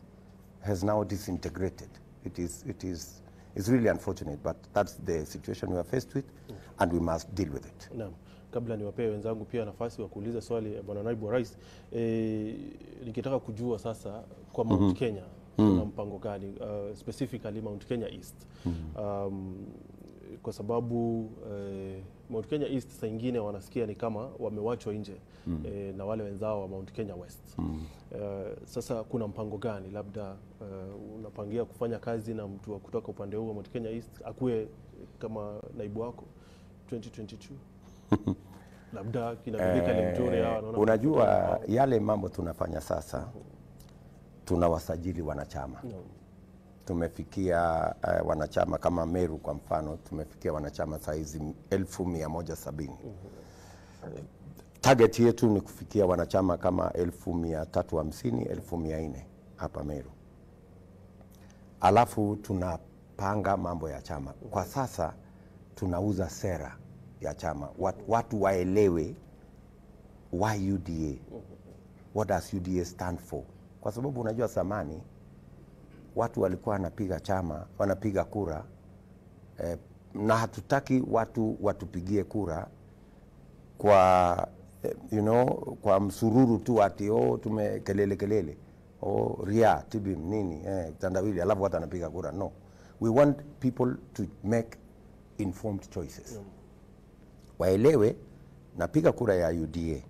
has now disintegrated. It's really unfortunate, but that's the situation we are faced with, and we must deal with it. Naam. Kabla niwapee wenzangu pia nafasi wa kuuliza swali bwana naibu wa rais, nikitaka kujua sasa kwa Mount Kenya kuna mpango gani specifically Mount Kenya East? Kwa sababu Mount Kenya East saa nyingine wanasikia ni kama wamewachwa nje na wale wenzao wa Mount Kenya West. Sasa kuna mpango gani? Labda unapangia kufanya kazi na mtu wa kutoka upande huo wa Mount Kenya East akuwe kama naibu wako 2022? Labda kinabidika ni mzuri hawa. Unajua yale mambo tunafanya sasa, tunawasajili wanachama. Tumefikia wanachama kama Meru kwa mfano, tumefikia wanachama saizi 1170. Target yetu ni kufikia wanachama kama 1350, 1400 hapa Meru. Alafu tunapanga mambo ya chama. Kwa sasa tunauza sera ya chama. Watu waelewe why UDA. What does UDA stand for? Kwa sababu unajua zamani watu walikuwa wanapiga chama, wanapiga kura na hatutaki watu watupigie kura kwa kwa msururu tu ati kelele ria tibim nini tandawili alafu watu anapiga kura. No, we want people to make informed choices. Waelewe napiga kura ya UDA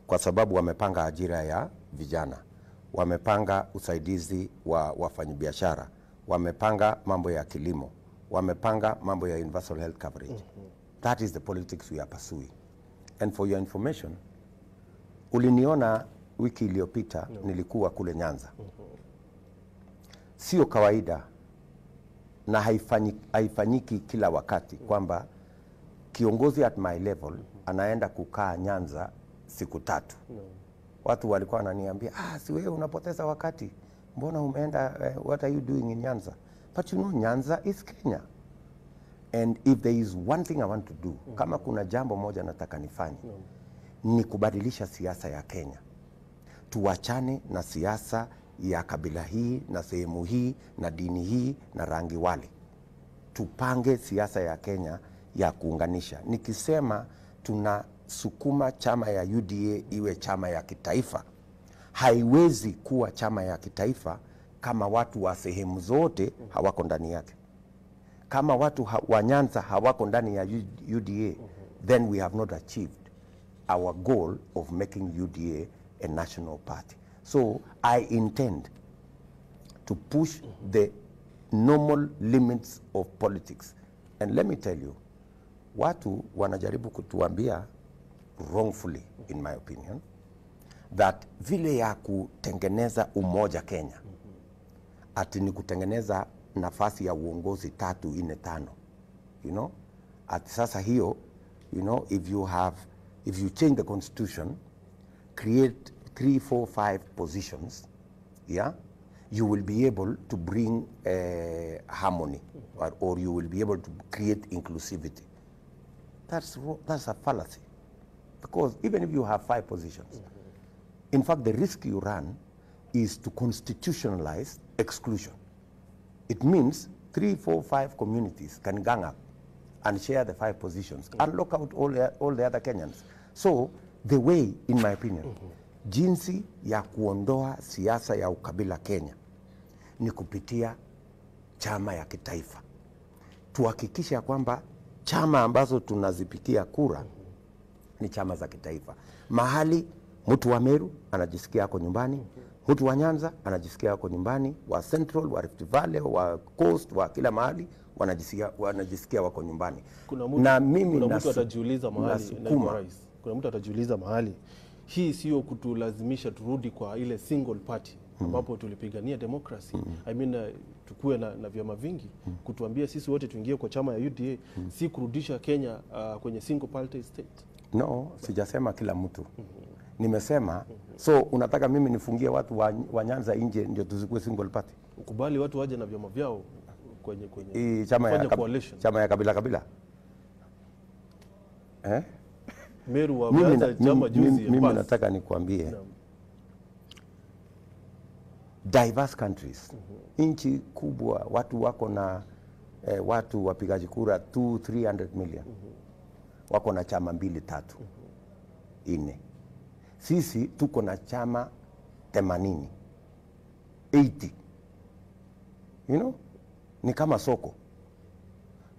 kwa sababu wamepanga ajira ya vijana, wamepanga usaidizi wa wafanyabiashara, wamepanga mambo ya kilimo, wamepanga mambo ya universal health coverage. That is the politics we are pursuing. And for your information, uliniona wiki iliyopita nilikuwa kule Nyanza. Sio kawaida na haifanyiki kila wakati kwamba kiongozi at my level anaenda kukaa Nyanza siku 3. Watu walikuwa wananiambia, si wewe unapoteza wakati. Mbona umeenda, what are you doing in Nyanza? But you know, Nyanza is Kenya. And if there is one thing I want to do, kama kuna jambo moja nataka nifanye, ni kubadilisha siasa ya Kenya. Tuachane na siasa ya kabila hii na sehemu hii na dini hii na rangi wale. Tupange siasa ya Kenya ya kuunganisha. Nikisema tunasukuma chama ya UDA iwe chama ya kitaifa, haiwezi kuwa chama ya kitaifa kama watu wa sehemu zote hawako ndani yake. Kama watu wa Nyanza hawako ndani ya UDA, then we have not achieved our goal of making UDA a national party. So I intend to push the normal limits of politics. And let me tell you, watu wanajaribu kutuambia wrongfully, in my opinion, that vile ya kutengeneza umoja Kenya, ati ni kutengeneza nafasi ya uongozi 3, 4, 5. At sasa hiyo, if you change the constitution, create 3, 4, 5 positions, you will be able to bring harmony, or you will be able to create inclusivity. That's a fallacy, because even if you have 5 positions, in fact the risk you run is to constitutionalize exclusion. It means 3, 4, 5 communities can gang up and share the 5 positions and lock out all the other Kenyans. So the way, in my opinion, jinsi ya kuondoa siasa ya ukabila Kenya ni kupitia chama ya kitaifa. Tuhakikisha kwamba chama ambazo tunazipikia kura ni chama za kitaifa. Mahali mtu wa Meru anajisikia yako nyumbani, mtu wa Nyanza anajisikia yako nyumbani, wa Central, wa Rift Valley, wa Coast, wa kila mahali wanajisikia wako nyumbani. Na mimi mtu atajiuliza mahali, naibu rais, kuna mtu atajiuliza mahali, hii sio kutulazimisha turudi kwa ile single party ambapo tulipigania democracy. I mean, tukue na vyama vingi, kutuambia sisi wote tuingie kwa chama ya UDA, si kurudisha Kenya kwenye single party state. No, sijasema kila mtu. Nimesema, so unataka mimi nifungie watu wa Nyanza nje ndio tuzikue single party? Ukubali watu waje na vyama vyao kwenye chama ya kabila. Meru wameanza chama juzi. Mimi nataka nikwambie, diverse countries, nchi kubwa, watu wako na watu wapigaji kura 200-300 million, wako na chama 2, 3, 4. Sisi tuko na chama 80, 80. Ni kama soko.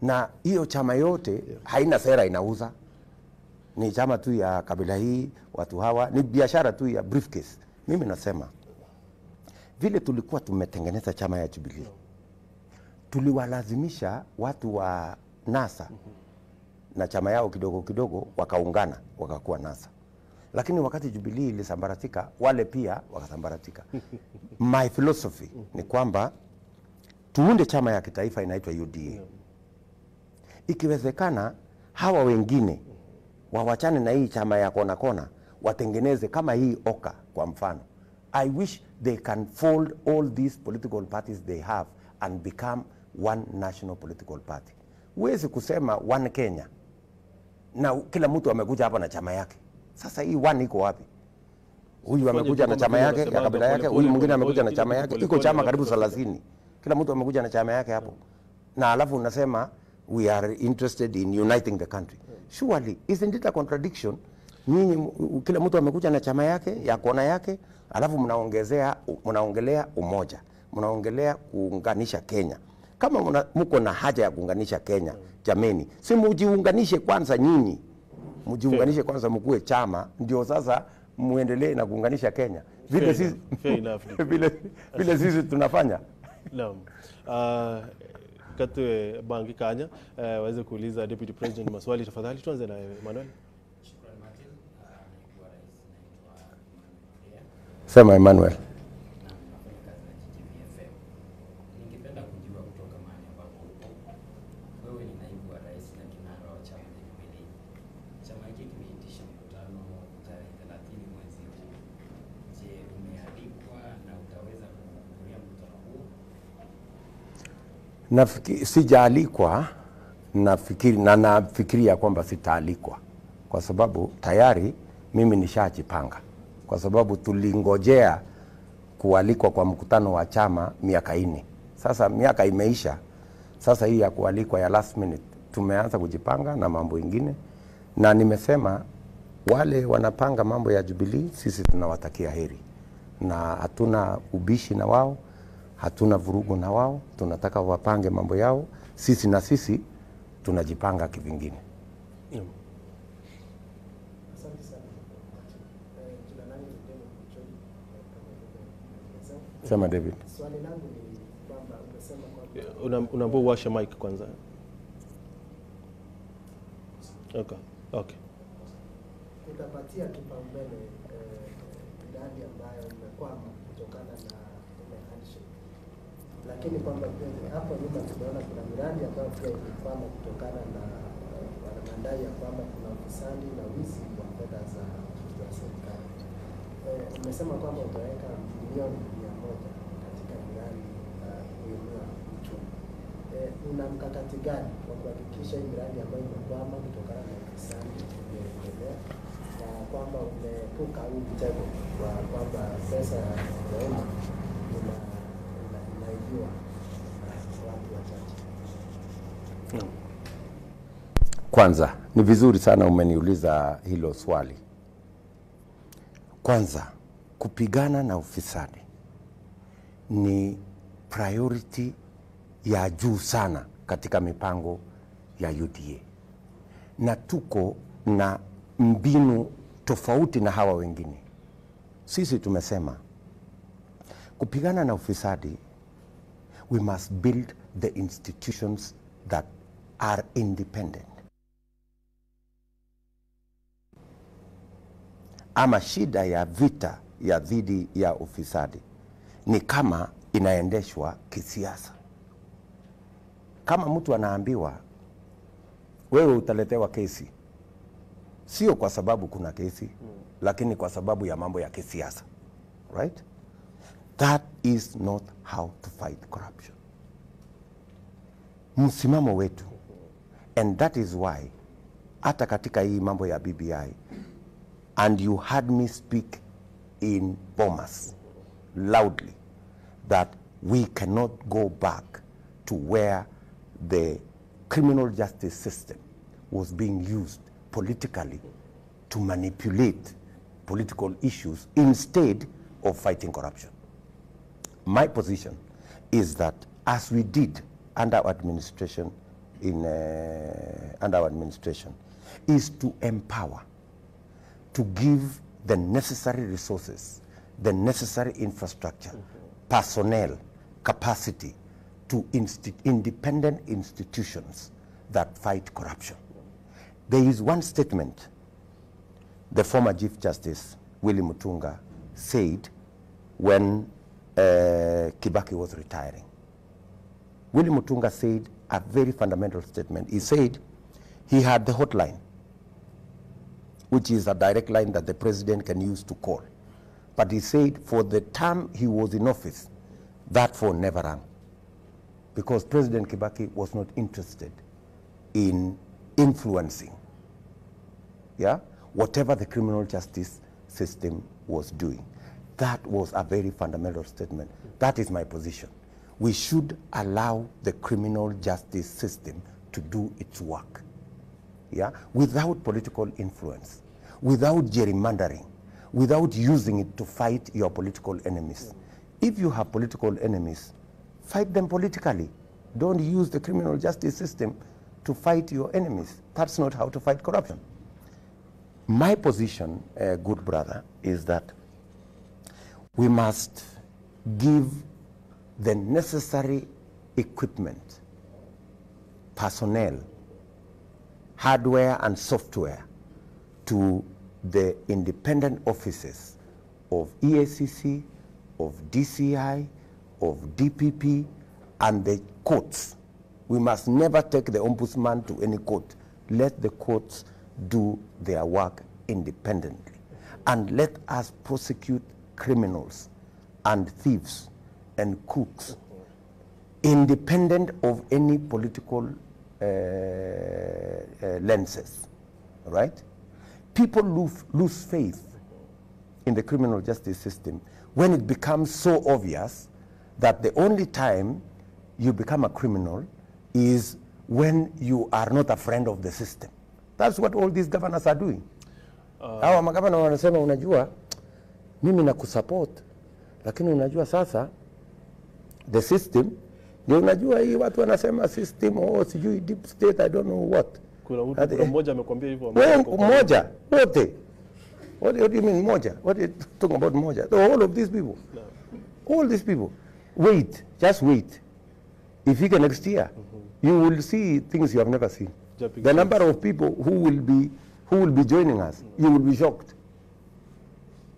Na hiyo chama yote haina sera inauza. Ni chama tu ya kabila hii, watu hawa, ni biashara tu ya briefcase. Mimi nasema, vile tulikuwa tumetengeneza chama ya Jubilee, tuliwalazimisha watu wa NASA na chama yao kidogo kidogo wakaungana, wakakuwa NASA. Lakini wakati Jubilee ilisambaratika, wale pia wakasambaratika. My philosophy ni kwamba tuunde chama ya kitaifa inaitwa UDA. Ikiwezekana hawa wengine wawachane na hii chama ya kona kona, watengeneze kama hii OKA kwa mfano. I wish they can fold all these political parties they have and become one national political party. Huwezi kusema one Kenya na kila mtu amekuja hapa na chama yake. Sasa hii one iko wapi? Huyu amekuja na chama yake ya kabila yake, huyu mwingine amekuja na chama yake. Iko chama karibu 30. Kila mtu amekuja na chama yake hapo. Na alafu unasema we are interested in uniting the country. Surely, isn't it a contradiction? Nyinyi kila mtu amekuja na chama yake, ya kona yake, alafu mnaongelea umoja, mnaongelea kuunganisha Kenya. Kama mko na haja ya kuunganisha Kenya, jameni, si mujiunganishe kwanza nyinyi. Mujiunganishe kwanza, mkue chama, ndio sasa muendelee na kuunganisha Kenya. Vile sisi vile sisi tunafanya. Naam. Katwe bangi kanya waweze kuuliza Deputy President maswali tafadhali. Tuanze na Emmanuel. Shukrani Martin. Naibu rais naitwa Sema Emmanuel. nafanya kazi na GTV. Ningependa kujua kutoka mahali ambapo upo. Wewe ni naibu wa rais na kinara wa chama cha Jubilee. Chama hiki kimeitisha mkutano tarehe 30 mwezi huu. Je, umealikwa na utaweza kuhudhuria mkutano huo? Sijaalikwa, nafikiria kwamba sitaalikwa kwa sababu tayari mimi nishajipanga, kwa sababu tulingojea kualikwa kwa mkutano wa chama miaka 4. Sasa miaka imeisha, sasa hii ya kualikwa ya last minute tumeanza kujipanga na mambo ingine, na nimesema wale wanapanga mambo ya Jubilee sisi tunawatakia heri na hatuna ubishi na wao, hatuna vurugu na wao, tunataka wapange mambo yao, sisi na sisi tunajipanga kivingine. Sema David. Swali langu ni kwamba umesema kwamba Unaomba uwashe mic kwanza. Okay. utapatia kipaumbele miradi ambayo imekwama kutokana na ile handshake. Lakini kwamba hapo nyuma tumeona kuna miradi ambayo pia imekwama kutokana na madai ya kwamba kuna ufisadi na wizi wa fedha za serikali. Umesema kwamba utaweka bilioni 100 katika miradi kuinua uchumi. Una mkakati gani wa kuhakikisha hii miradi ambayo imekwama kutokana na ufisadi imeendelea na kwamba umeepuka huu mtego wa kwamba pesa ya umma inaibiwa na watu wachache? Kwanza, ni vizuri sana umeniuliza hilo swali. Kwanza, kupigana na ufisadi ni priority ya juu sana katika mipango ya UDA. Na tuko na mbinu tofauti na hawa wengine. Sisi tumesema kupigana na ufisadi, we must build the institutions that are independent. Ama shida ya vita ya dhidi ya ufisadi ni kama inaendeshwa kisiasa. Kama mtu anaambiwa wewe utaletewa kesi, sio kwa sababu kuna kesi, lakini kwa sababu ya mambo ya kisiasa. Right? That is not how to fight corruption. Msimamo wetu, and that is why hata katika hii mambo ya BBI, and you heard me speak in Bomas loudly that we cannot go back to where the criminal justice system was being used politically to manipulate political issues instead of fighting corruption. My position is that as we did under our administration is to empower, to give the necessary resources, the necessary infrastructure, personnel, capacity to independent institutions that fight corruption. There is one statement the former Chief Justice Willie Mutunga said when Kibaki was retiring. Willie Mutunga said a very fundamental statement. He said he had the hotline, which is a direct line that the president can use to call. But he said for the time he was in office, that phone never rang, because President Kibaki was not interested in influencing, whatever the criminal justice system was doing. That was a very fundamental statement. That is my position. We should allow the criminal justice system to do its work, yeah, without political influence, without gerrymandering, without using it to fight your political enemies. If you have political enemies, fight them politically. Don't use the criminal justice system to fight your enemies. That's not how to fight corruption. My position, good brother, is that we must give the necessary equipment, personnel, hardware and software to the independent offices of EACC, of DCI, of DPP, and the courts. We must never take the ombudsman to any court. Let the courts do their work independently. And let us prosecute criminals and thieves and crooks independent of any political lenses, right? People lose faith in the criminal justice system when it becomes so obvious that the only time you become a criminal is when you are not a friend of the system. That's what all these governors are doing. Hawa magavana wanasema, unajua mimi nakusupport, lakini unajua sasa the system, ndio unajua hii watu wanasema system, sijui deep state, I don't know what. Kuna mmoja amekwambia hivyo. Mmoja wote. What do you mean moja? What are you talking about moja? The whole of these people. No. All these people. Wait, just wait. If you can next year, you will see things you have never seen. The number of people who will be joining us, you will be shocked.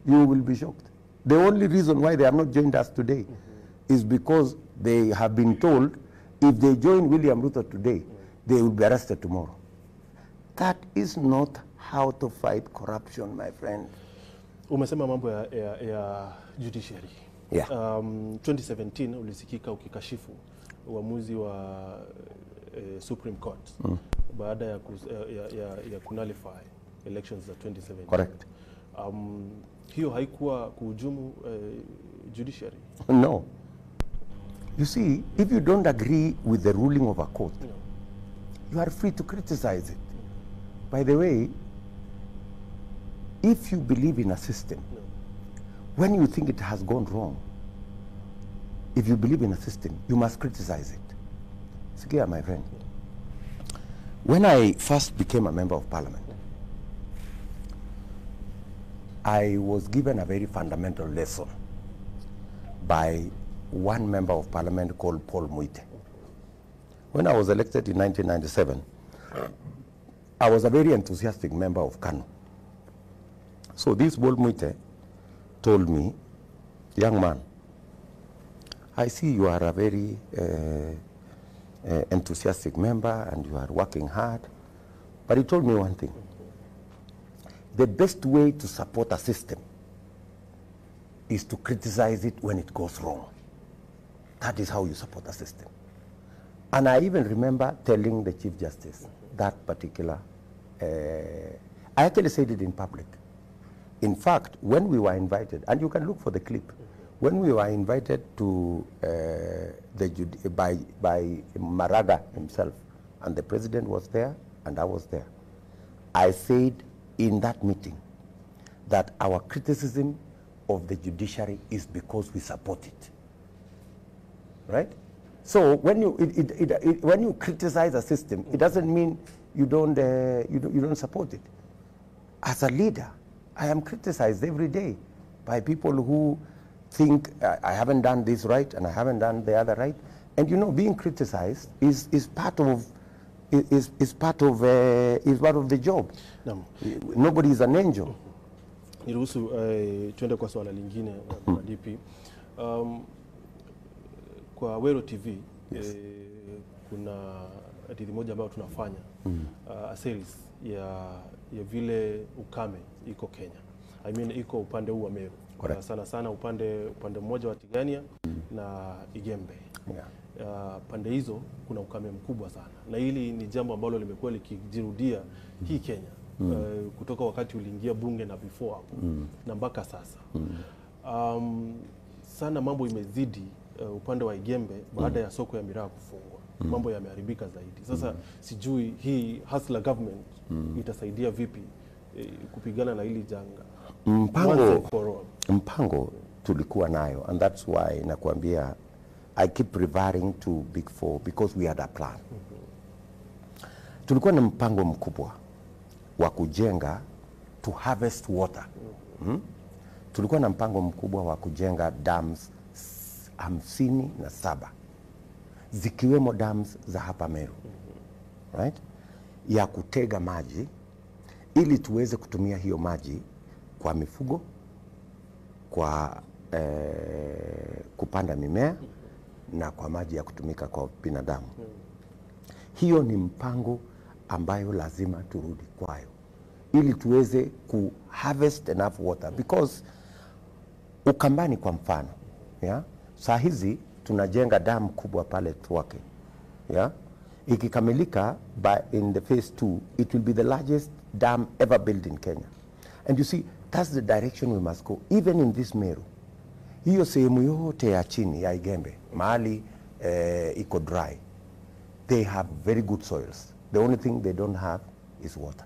You will be shocked. The only reason why they have not joined us today is because they have been told if they join William Ruto today, they will be arrested tomorrow. That is not how to fight corruption, my friend. Umesema mambo ya judiciary. Yeah. 2017 ulisikika ukikashifu uamuzi wa Supreme Court baada ya kunalify elections za 2017. Correct. Hiyo haikuwa kuhujumu judiciary? No. You see, if you don't agree with the ruling of a court, you are free to criticize it. By the way, if you believe in a system, when you think it has gone wrong, if you believe in a system, you must criticize it. Sikia, my friend. When I first became a member of parliament, I was given a very fundamental lesson by one member of parliament called Paul Muite. When I was elected in 1997, I was a very enthusiastic member of KANU. So this Paul Muite told me, young man, I see you are a very enthusiastic member and you are working hard. But he told me one thing. The best way to support a system is to criticize it when it goes wrong. That is how you support a system. And I even remember telling the Chief Justice that particular, I actually said it in public. In fact, when we were invited, and you can look for the clip, when we were invited to by Maraga himself, and the president was there, and I was there, I said in that meeting that our criticism of the judiciary is because we support it, right? So when you criticize a system, it doesn't mean you don't support it. As a leader, I am criticized every day by people who think I haven't done this right and I haven't done the other right. And you know, being criticized is part of the job. Naam. Nobody is an angel. Niruhusu tuende kwa swala lingine kwa DP. Kwa Weru TV, Yes. kuna hadithi moja ambayo tunafanya sales ya vile ukame iko Kenya. I mean iko upande huu wa Meru. Sana upande mmoja wa Tigania na Igembe. Yeah. Pande hizo kuna ukame mkubwa sana. Na hili ni jambo ambalo limekuwa likijirudia hii Kenya. Kutoka wakati uliingia bunge na before hapo na mpaka sasa. Sana mambo imezidi upande wa Igembe baada ya soko ya miraa kufungwa. mambo yameharibika zaidi. Sasa sijui hii hustler government itasaidia vipi kupigana na hili janga. Mpango tulikuwa nayo, and that's why nakwambia I keep referring to Big Four because we had a plan. Tulikuwa na mpango mkubwa wa kujenga to harvest water. Tulikuwa na mpango mkubwa wa kujenga dams 57 zikiwemo dams za hapa Meru, right, ya kutega maji ili tuweze kutumia hiyo maji kwa mifugo, kwa kupanda mimea na kwa maji ya kutumika kwa binadamu. Hiyo ni mpango ambayo lazima turudi kwayo ili tuweze ku harvest enough water, because Ukambani kwa mfano, saa hizi tunajenga dam kubwa pale Twake, ikikamilika in the phase 2 it will be the largest dam ever built in Kenya, and you see that's the direction we must go. Even in this Meru, hiyo sehemu yote ya chini ya Igembe mahali iko dry, they have very good soils. The only thing they don't have is water.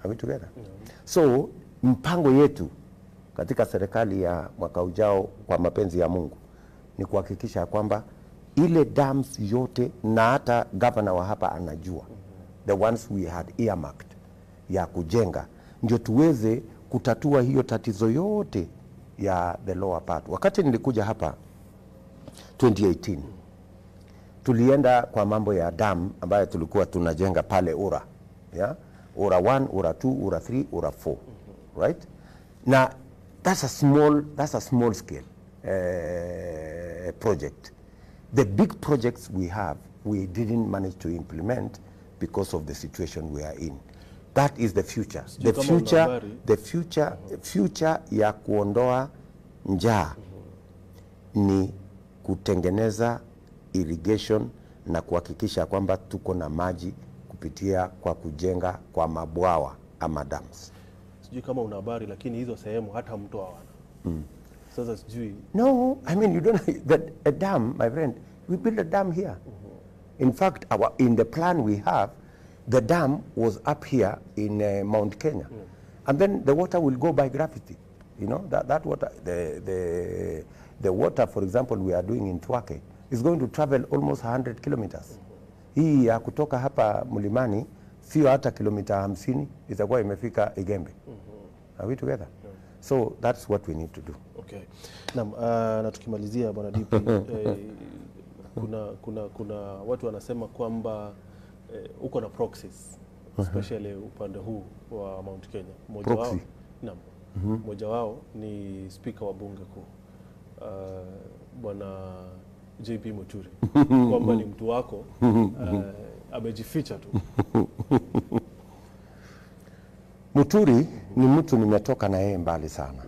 Are we together? So mpango yetu katika serikali ya mwaka ujao kwa mapenzi ya Mungu ni kuhakikisha kwamba ile dams yote, na hata governor wa hapa anajua, the ones we had earmarked ya kujenga, ndio tuweze kutatua hiyo tatizo yote ya the lower part. Wakati nilikuja hapa 2018, tulienda kwa mambo ya dam ambayo tulikuwa tunajenga pale Ura, Ura 1, Ura 2, Ura 3, Ura 4, right? Now that's a small scale project. The big projects we have, we didn't manage to implement because of the situation we are in. That is the future. The future ya kuondoa njaa ni kutengeneza irrigation na kuhakikisha kwamba tuko na maji kupitia kwa kujenga kwa mabwawa ama dams. Sijui kama una habari, lakini hizo sehemu hata mto hawana. Sasa sijui. No, I mean you don't that a dam, my friend. We built a dam here. In fact, in the plan we have, the dam was up here in Mount Kenya, and then the water will go by gravity. You know that water, the water, for example, we are doing in Twake is going to travel almost 100 kilometers. Hii ya kutoka hapa mlimani sio hata kilomita 50 itakuwa imefika Igembe. Are we together? So that's what we need to do. Okay. Na tukimalizia bwana DP, kuna watu wanasema kwamba uko na proxies, especially upande huu wa Mount Kenya. Mmoja wao ni speaker wa bunge kuu, bwana JP Muturi, kwamba ni mtu wako, amejificha tu. Muturi ni mtu nimetoka na yeye mbali sana.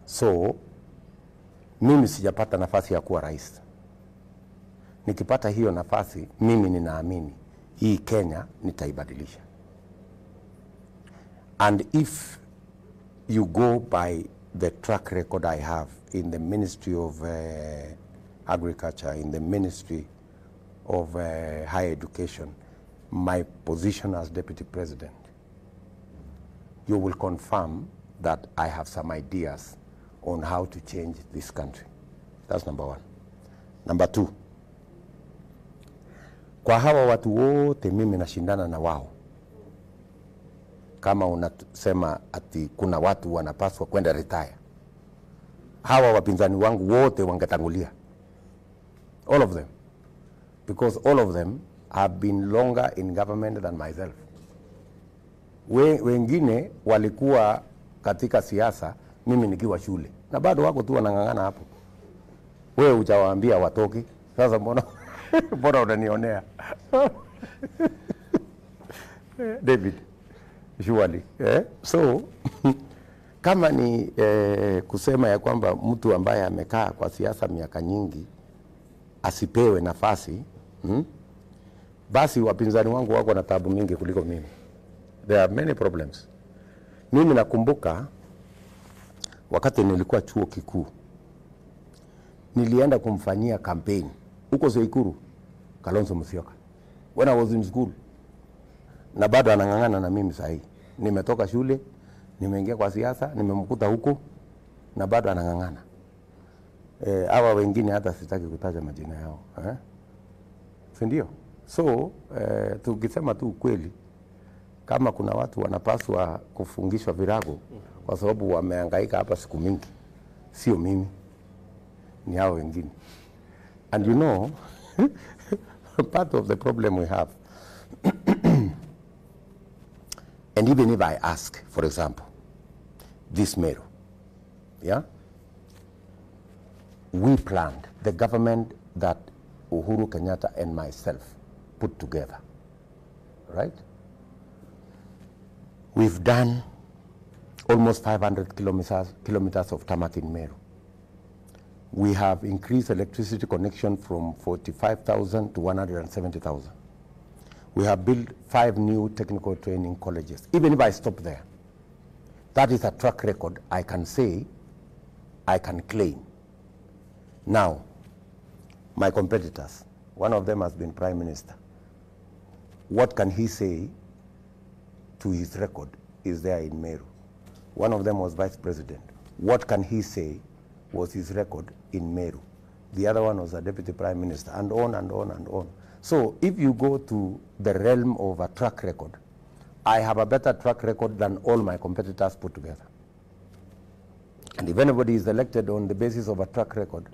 So mimi sijapata nafasi ya kuwa rais. Nikipata hiyo nafasi, mimi ninaamini hii Kenya nitaibadilisha. And if you go by the track record I have in the Ministry of Agriculture, in the Ministry of Higher Education, my position as Deputy President, you will confirm that I have some ideas on how to change this country. That's number one. Number two, kwa hawa watu wote mimi nashindana na wao. Kama unasema ati kuna watu wanapaswa kwenda retire, hawa wapinzani wangu wote wangetangulia. All of them. Because all of them have been longer in government than myself. Wengine walikuwa katika siasa, mimi nikiwa shule. Na bado wako tu wanang'ang'ana hapo. Wewe hujawaambia watoki. Sasa mbona unanionea? David, surely. So, kama ni kusema ya kwamba mtu ambaye amekaa kwa siasa miaka nyingi asipewe nafasi, basi wapinzani wangu wako na taabu mingi kuliko mimi. There are many problems. Mimi nakumbuka wakati nilikuwa chuo kikuu, nilienda kumfanyia campaign huko Seikuru, Kalonzo Musyoka, when I was in school. Na bado anang'ang'ana na mimi sahi. Nimetoka shule, nimeingia kwa siasa, nimemkuta huko na bado anang'ang'ana. Hawa wengine hata sitaki kutaja majina yao, si ndio? So tukisema tu ukweli, kama kuna watu wanapaswa kufungishwa virago kwa sababu wamehangaika hapa siku mingi, sio mimi, ni hao wengine. And you know, part of the problem we have, and even if I ask, for example, this Meru, yeah, we planned, the government that Uhuru Kenyatta and myself put together, right? We've done almost 500 kilometers of tarmac in Meru. We have increased electricity connection from 45,000 to 170,000. We have built 5 new technical training colleges. Even if I stop there, that is a track record I can say, I can claim. Now, my competitors, one of them has been Prime Minister. What can he say to his record is there in Meru? One of them was Vice President. What can he say was his record in Meru? The other one was a Deputy Prime Minister, and on and on and on. So if you go to the realm of a track record, I have a better track record than all my competitors put together. And if anybody is elected on the basis of a track record,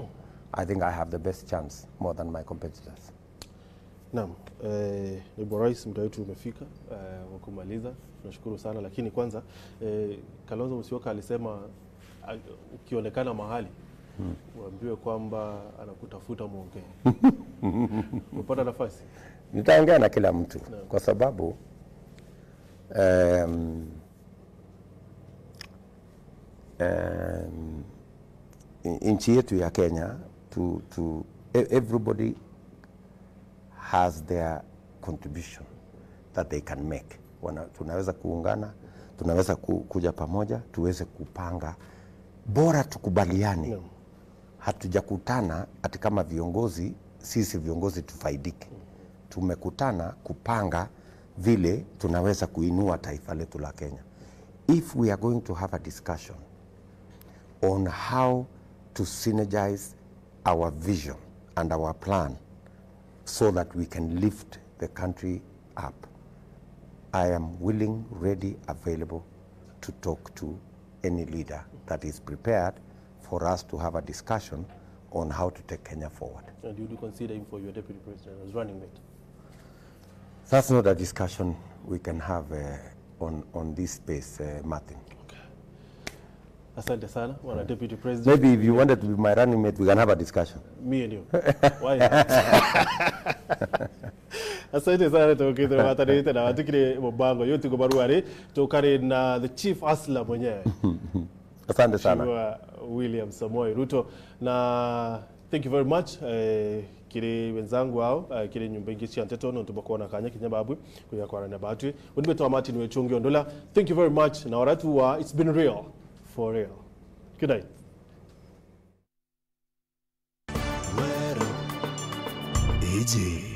I think I have the best chance more than my competitors. Naam, naibu rais, muda wetu umefika wa kumaliza. Tunashukuru sana, lakini kwanza Kalonzo Musyoka alisema ukionekana mahali uambiwe kwamba anakutafuta muongee. Upata nafasi? Nitaongea na kila mtu kwa sababu nchi yetu ya Kenya, everybody has their contribution that they can make. Tunaweza kuungana, tunaweza kuja pamoja, tuweze kupanga, bora tukubaliane. Hatujakutana ati kama viongozi, sisi viongozi tufaidike. Tumekutana kupanga vile tunaweza kuinua taifa letu la Kenya. If we are going to have a discussion on how to synergize our vision and our plan so that we can lift the country up, I am willing, ready, available to talk to any leader that is prepared for us to have a discussion on how to take Kenya forward. And you do consider him for your deputy president as running mate? That's not a discussion we can have on this space, Martin. Okay. Asante sana, Bwana Deputy President. Maybe if you wanted to be my running mate, we can have a discussion. Me and you. Why not? Asante sana, tukite watanite na watukire mbango yote kwa baruari tukare na the chief asla mwenyewe. Asante sana. Mheshimiwa William Samoei Ruto, na thank you very much kiri wenzangu hao kiri nyumba ingi cia nteto no tubakona kanya kinyababwe kuya kwa na batwe undibe to Martin Wechungi Ondola. Thank you very much na waratu wa it's been real for real. Good night. Weru TV.